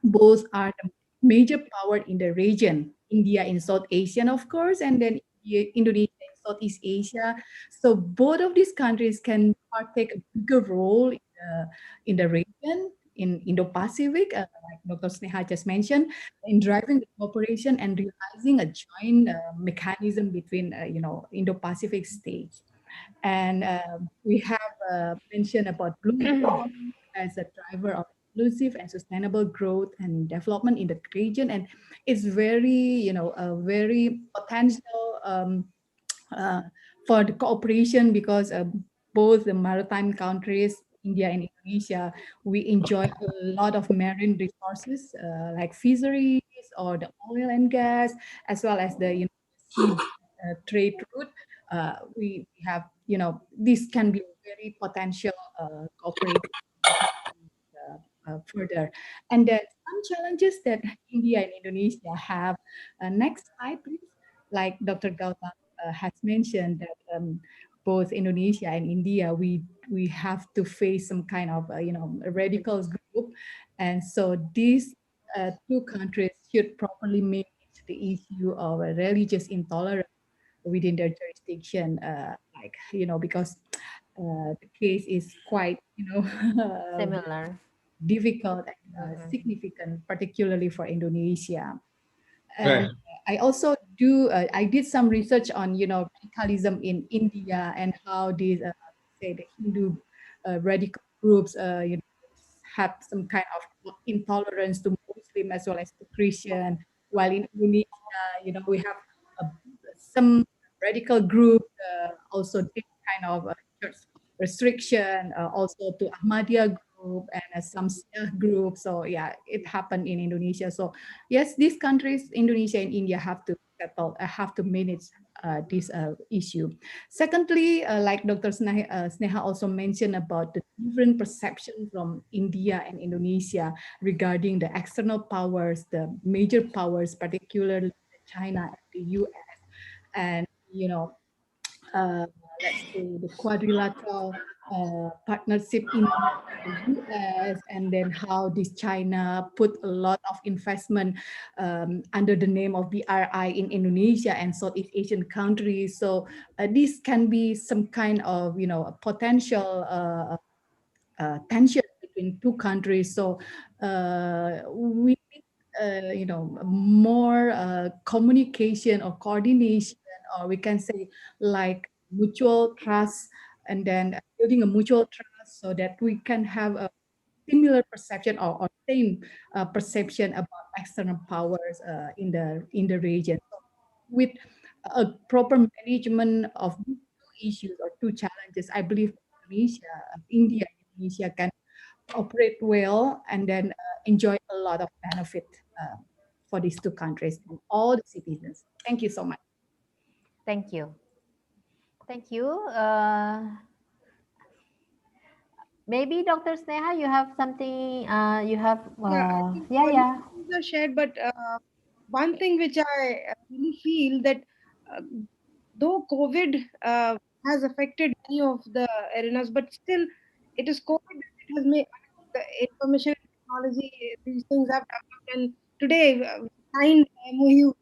both are the major power in the region. India in South Asia, of course, and then Indonesia in Southeast Asia. So both of these countries can partake a bigger role in the region, in Indo-Pacific, like Dr. Sneha just mentioned, in driving the cooperation and realizing a joint mechanism between, Indo-Pacific states. And we have mentioned about blue economy as a driver of inclusive and sustainable growth and development in the region. And it's very, a very potential uh, for the cooperation because both the maritime countries, India and Indonesia, we enjoy a lot of marine resources like fisheries or the oil and gas, as well as the sea trade route. We have, this can be very potential cooperation further. And then some challenges that India and Indonesia have. Next slide, please. Like Dr. Gautam has mentioned that both Indonesia and India, we have to face some kind of a radical group, and so these two countries should properly manage the issue of religious intolerance within their jurisdiction, because the case is quite Similar. difficult and significant, particularly for Indonesia. right. And I also I did some research on, radicalism in India and how these, say, the Hindu radical groups, have some kind of intolerance to Muslim as well as to Christian. While in Indonesia, we have uh, some radical group also did kind of church restriction, also to Ahmadiyya group and some Shia group. So yeah, it happened in Indonesia. So yes, these countries, Indonesia and India, have to settle, have to manage this issue. Secondly, like Dr. Sneha also mentioned about the different perception from India and Indonesia regarding the external powers, the major powers, particularly China and the US. And, uh, let's say the quadrilateral partnership in the US, and then how this China put a lot of investment under the name of BRI in Indonesia and Southeast Asian countries. So this can be some kind of, a potential tension between two countries. So we need, more communication or coordination, or we can say like mutual trust, and then building a mutual trust so that we can have a similar perception or same perception about external powers in the region. So with a proper management of these two issues or two challenges, I believe India, and Indonesia can operate well and then enjoy a lot of benefit for these two countries and all the citizens. Thank you so much. Thank you. Thank you. Maybe Dr. Sneha, you have something, you have, I think yeah, all yeah. things are shared, but one thing which I really feel that uh, though COVID has affected many of the arenas, but still it is COVID that it has made the information technology, these things have developed, and today we signed MOU,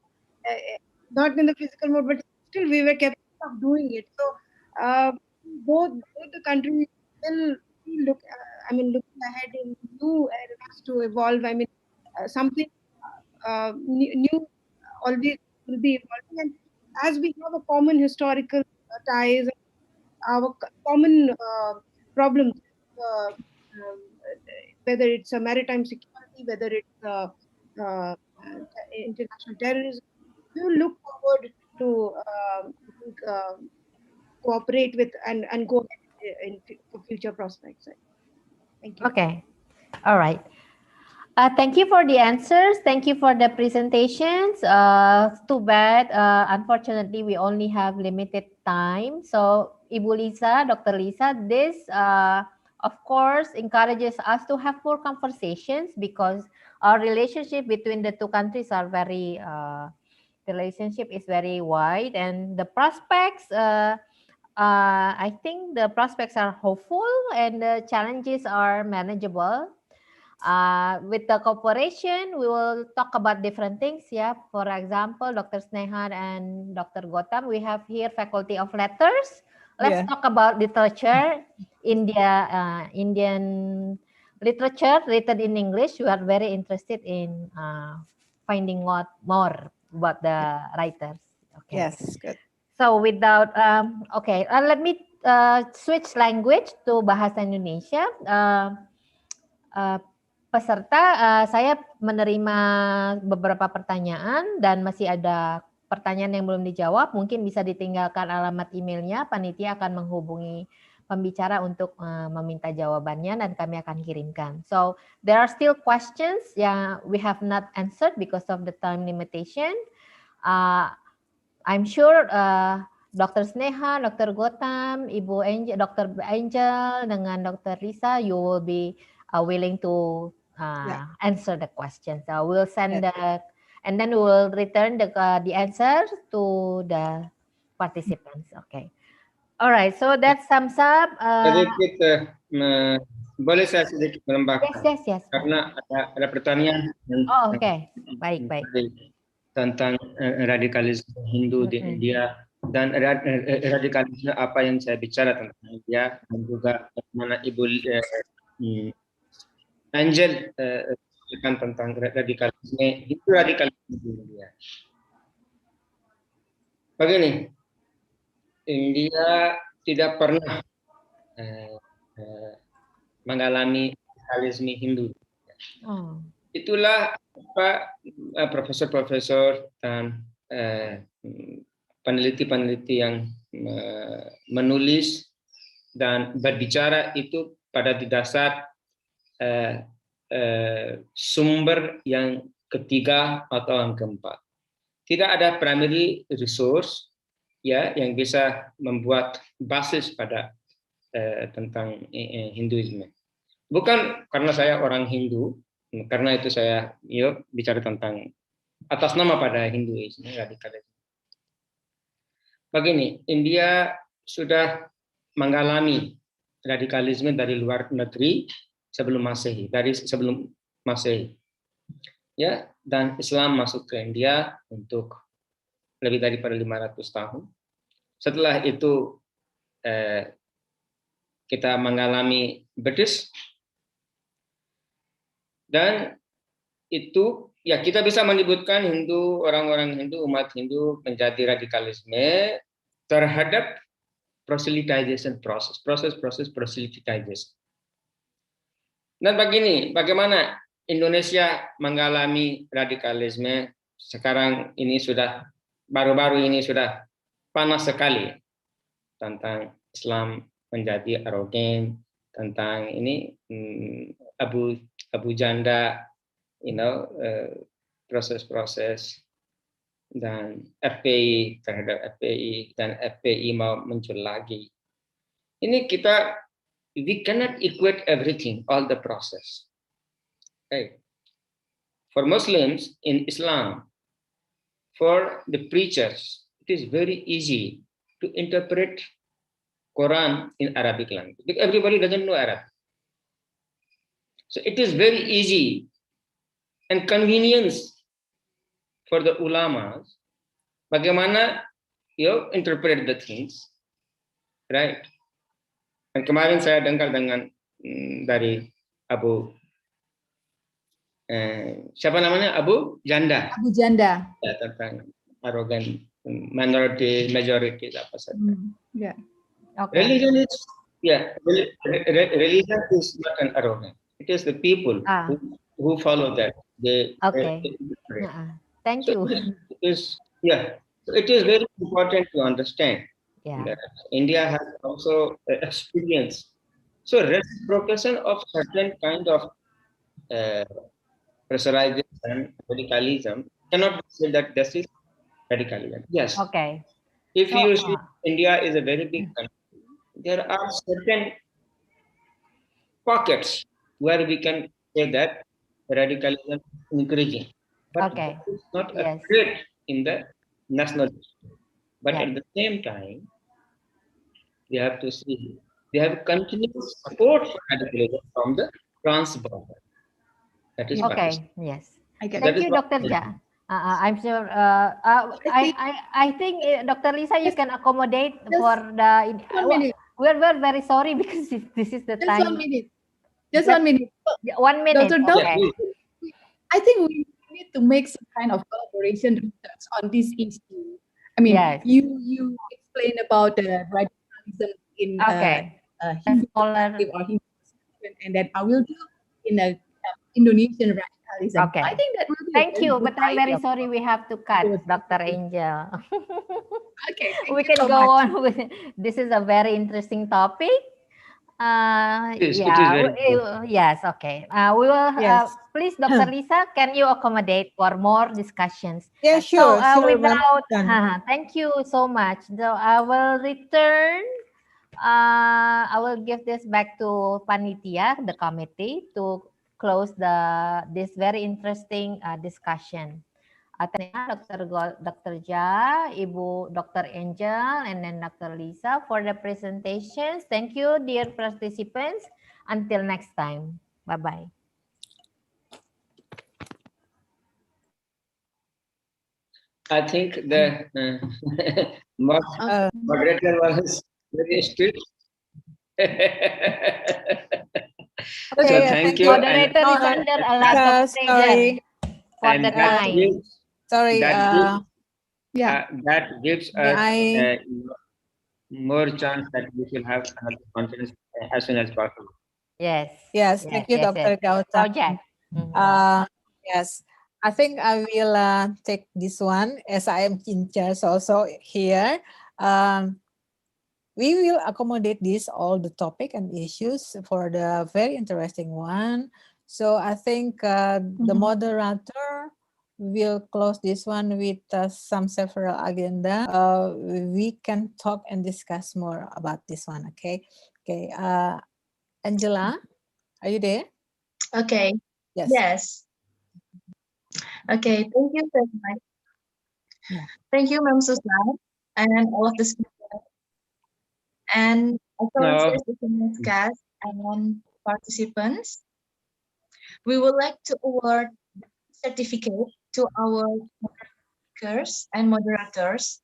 not in the physical mode, but still we were capable of doing it. So both the countries still look, looking ahead in new areas to evolve. I mean, something new always will be evolving. And as we have a common historical ties, our common problems, whether it's a maritime security, whether it's uh, international terrorism, we will look forward to I think, cooperate with and go ahead for future prospects. Thank you. Okay. All right. Thank you for the answers. Thank you for the presentations. Too bad. Unfortunately, we only have limited time. So, Ibu Lisa, Dr. Lisa, this, of course, encourages us to have more conversations because our relationship between the two countries are very, relationship is very wide, and the prospects, I think the prospects are hopeful and the challenges are manageable. With the cooperation, we will talk about different things. Yeah, for example, Dr. Sneha and Dr. Gotham, we have here Faculty of Letters. Let's Yeah. talk about literature, Indian literature written in English. We are very interested in finding out more about the writers. Okay. Yes, good. So without, okay, let me switch language to Bahasa Indonesia. Peserta, saya menerima beberapa pertanyaan dan masih ada pertanyaan yang belum dijawab. Mungkin bisa ditinggalkan alamat emailnya, panitia akan menghubungi pembicara untuk meminta jawabannya dan kami akan kirimkan. So there are still questions yang we have not answered because of the time limitation. I'm sure Dr. Sneha, Dr. Gotham, Ibu Angel, Dr. Angel dengan Dr. Lisa, you will be willing to answer the questions. So we'll send and then we will return the answer to the participants. Okay. All right. So that sums up. Sedikit, boleh saya sedikit menambahkan? Yes. Karena ada pertanyaan. Oh, okay. Baik. Tentang radikalisme Hindu di India dan radikalisme apa yang saya bicara tentang India dan juga bagaimana Ibu Angel tentang radikalisme itu radikalisme di India. Begini, India tidak pernah mengalami radikalisme Hindu. Itulah profesor-profesor dan peneliti-peneliti yang menulis dan berbicara itu pada di dasar sumber yang ketiga atau yang keempat. Tidak ada primary resource ya yang bisa membuat basis pada tentang Hinduisme. Bukan karena saya orang Hindu, karena itu saya bicara tentang atas nama pada Hinduisme radikalisme. Begini, India sudah mengalami radikalisme dari luar negeri sebelum Masehi. Ya, dan Islam masuk ke India untuk lebih daripada 500 tahun. Setelah itu kita mengalami Buddhis. Dan itu ya kita bisa menyebutkan Hindu, orang-orang Hindu, umat Hindu menjadi radikalisme terhadap proselytization proses proselytization. Dan begini, bagaimana Indonesia mengalami radikalisme sekarang ini sudah baru-baru ini sudah panas sekali tentang Islam menjadi arogan, tentang ini Abu Janda, proses-proses dan FPI terhadap FPI dan FPI mau muncul lagi. Ini kita, we cannot equate everything, all the process. Okay. For Muslims in Islam, for the preachers, it is very easy to interpret Quran in Arabic language because everybody doesn't know Arabic. So it is very easy and convenience for the ulamas. Bagaimana you interpret the things, right? Dan kemarin saya dengar dengan dari Abu siapa namanya Abu Janda. Abu Janda. Ya, tentang arogan minority majority apa saja. Yeah. Okay. Religion is religion is not an arrogant. It is the people who follow that. They Okay. Thank you. It is So it is very important to understand Yeah. that India has also experienced. So reciprocation of certain kind of pressurization, radicalism cannot say that this is radicalism. Yes. Okay. If So, you see India is a very big country, there are certain pockets where we can say that radicalism is increasing. But Okay. it's not a Yes. threat in the national. But Yeah. at the same time, we have to see we have continuous support for radicalism from the transborder. That is Okay. Pakistan. Yes. I get That Thank is you, what- Dr. Ja. I'm sure. I think Dr. Lisa, you can accommodate for the. 1 minute. We're very sorry because this is the Just time. 1 minute. Just 1 minute. 1 minute. Dr. Okay. I think we need to make some kind of collaboration research on this issue. I mean, Yes. you explain about the radicalism in Okay. Hindu Scholar. perspective or Hindu perspective, and then I will do in a Indonesian radicalism. Okay. I think that will be a Thank very you, good but I'm very idea. sorry we have to cut, Good. Dr. Angel. Okay, thank We you can so go much. on with this is a very interesting topic. It is Yeah. very Yes. Okay. We will. Yes. Please, Dr. Lisa, can you accommodate for more discussions? Yeah, So, sure, sure, Ma'am without, Susan. thank you so much. So I will return. I will give this back to Panitia, the committee, to close this very interesting discussion. Dr. Ja, Ibu Dr. Angel, and then Dr. Lisa for the presentations. Thank you, dear participants. Until next time. Bye-bye. I think the moderator was very strict. So Okay, thank you. Moderator is under a lot of pressure for the time. Sorry. That gives us I- more chance that we will have another conference as soon as possible. Yes. Yes, thank you, Dr. Gautam. Project. Yes, I think I will take this one as I am in charge also here. We will accommodate this all the topic and issues for the very interesting one. So I think the moderator will close this one with some several agenda. We can talk and discuss more about this one. Okay. Okay. Angela, are you there? Okay. Yes. Yes. Okay. Thank you very much. Yeah. Thank you, Ma'am Susan, and all of the speakers, and also the guests and participants. We would like to award certificate to our speakers and moderators,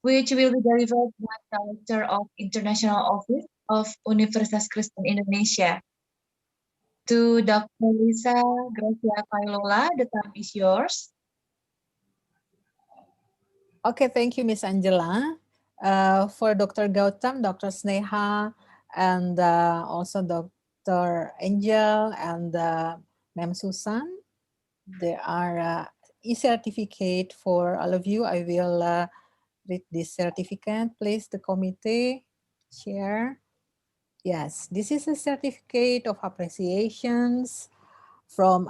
which will be delivered by the Director of International Office of Universitas Kristen Indonesia. To Dr. Lisa Gracia Kailola, the time is yours. Okay, thank you, Miss Angela. For Dr. Gautam, Dr. Sneha, and also Dr. Angel and Ma'am Susan, there are e-certificate for all of you. I will read this certificate. Please, the committee, share. Yes, this is a certificate of appreciations from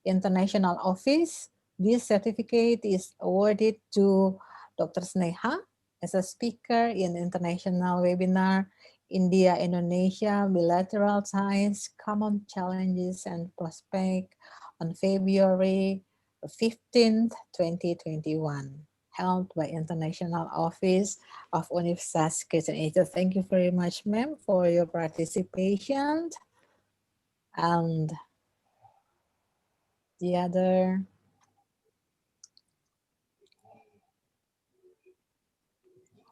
International Office. This certificate is awarded to Dr. Sneha as a speaker in international webinar, India-Indonesia, Bilateral Ties, Common Challenges and Prospects on February 15th, 2021, held by International Office of Universitas Kristen Indonesia. Thank you very much, ma'am, for your participation. And the other,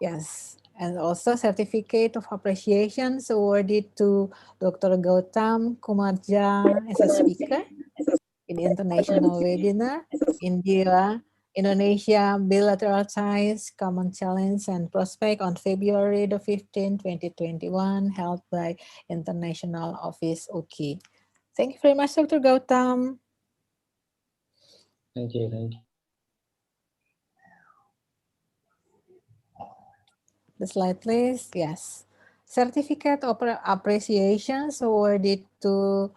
yes, and also certificate of appreciation awarded to Dr. Gautam Kumarja as a speaker in international webinar, India-Indonesia Bilateral Ties, Common Challenge and Prospect on February the 15th, 2021, held by International Office UKI. Thank you very much, Dr. Gautam. Thank you. Thank you. The slide, please. Yes. Certificate of Appreciation awarded to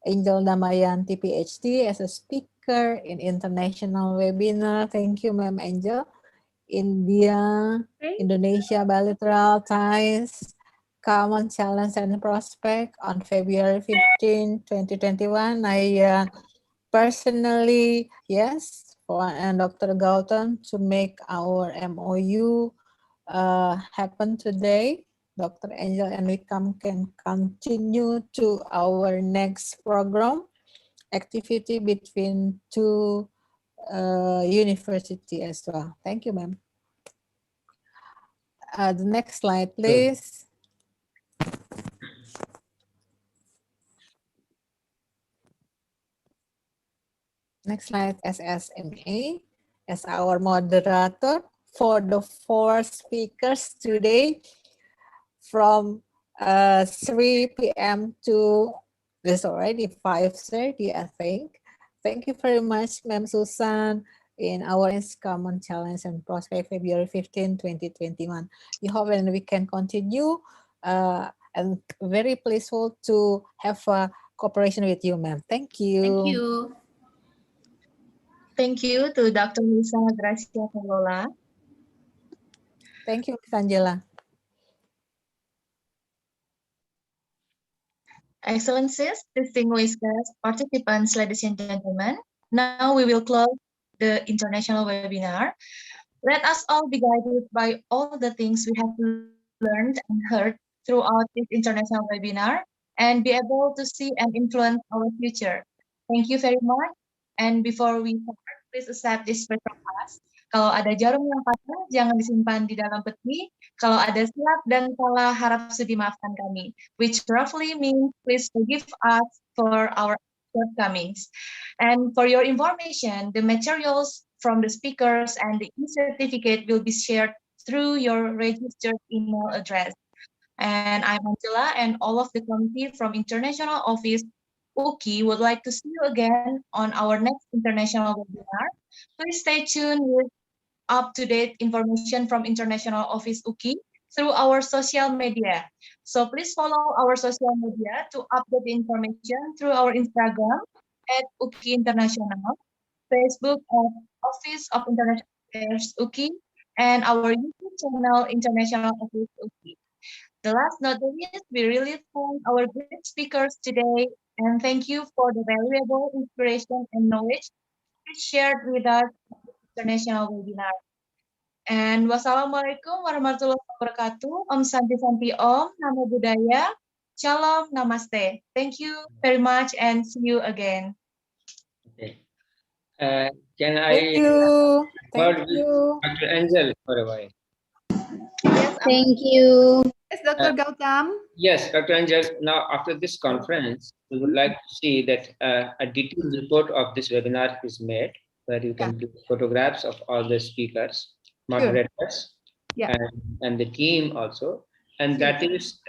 Angel Damayanti, PhD, as a speaker in international webinar. Thank you, Ma'am Angel. India-Indonesia Bilateral Ties, Common Challenge and Prospect on February 15, 2021. I personally, yes, for and Dr. Gautam to make our MOU happen today, Dr. Angel, and we can continue to our next program activity between two university as well. Thank you, ma'am. The next slide, please. Next slide, SSMA as our moderator for the 4 speakers today from 3 p.m. to, it's already 5:30, I think. Thank you very much, Ma'am Susan, in our Common Challenge and Prospect, February 15, 2021. We hope and we can continue and very pleaseful to have a cooperation with you, ma'am. Thank you. Thank you. Thank you to Dr. Lisa Gracia Kalola. Thank you, Ms. Angela. Excellencies, distinguished guests, participants, ladies and gentlemen, now we will close the international webinar. Let us all be guided by all the things we have learned and heard throughout this international webinar and be able to see and influence our future. Thank you very much. And before we start, please accept this prayer from us. Kalau ada jarum yang patah, jangan disimpan di dalam peti. Kalau ada silap dan salah, harap sudi maafkan kami. Which roughly means, please forgive us for our shortcomings. And for your information, the materials from the speakers and the e-certificate will be shared through your registered email address. And I'm Angela, and all of the committee from International Office UKI would like to see you again on our next international webinar. Please stay tuned with up-to-date information from International Office UKI through our social media. So please follow our social media to update the information through our Instagram at UKI International, Facebook at Office of International Affairs UKI, and our YouTube channel International Office UKI. The last not the least, we really thank our great speakers today and thank you for the valuable inspiration and knowledge shared with us in the international webinar. And wassalamualaikum warahmatullahi wabarakatuh. Om Santi Santi Om, Namo Buddhaya, Shalom, Namaste. Thank you very much and see you again. Okay. Can Thank I you. word Thank with you. Dr. Angel for a while? Yes, Thank you. Yes, Dr. Gautam. Yes, Dr. Angel, now after this conference, we would like to see that a detailed report of this webinar is made, where you can do photographs of all the speakers, moderators, and the team also. And that is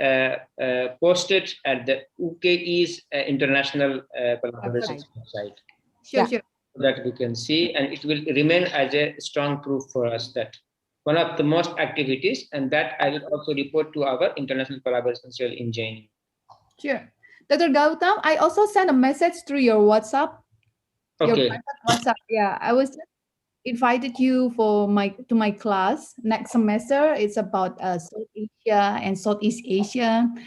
posted at the UKE's International Collaboration website. Sure. So that we can see, and it will remain as a strong proof for us that one of the most activities, and that I will also report to our International Collaboration Cell in JNU. Sure. Dr. Gautam, I also sent a message through your WhatsApp. Your Okay. private WhatsApp. Yeah, I was just invited you for my class next semester. It's about South Asia and Southeast Asia.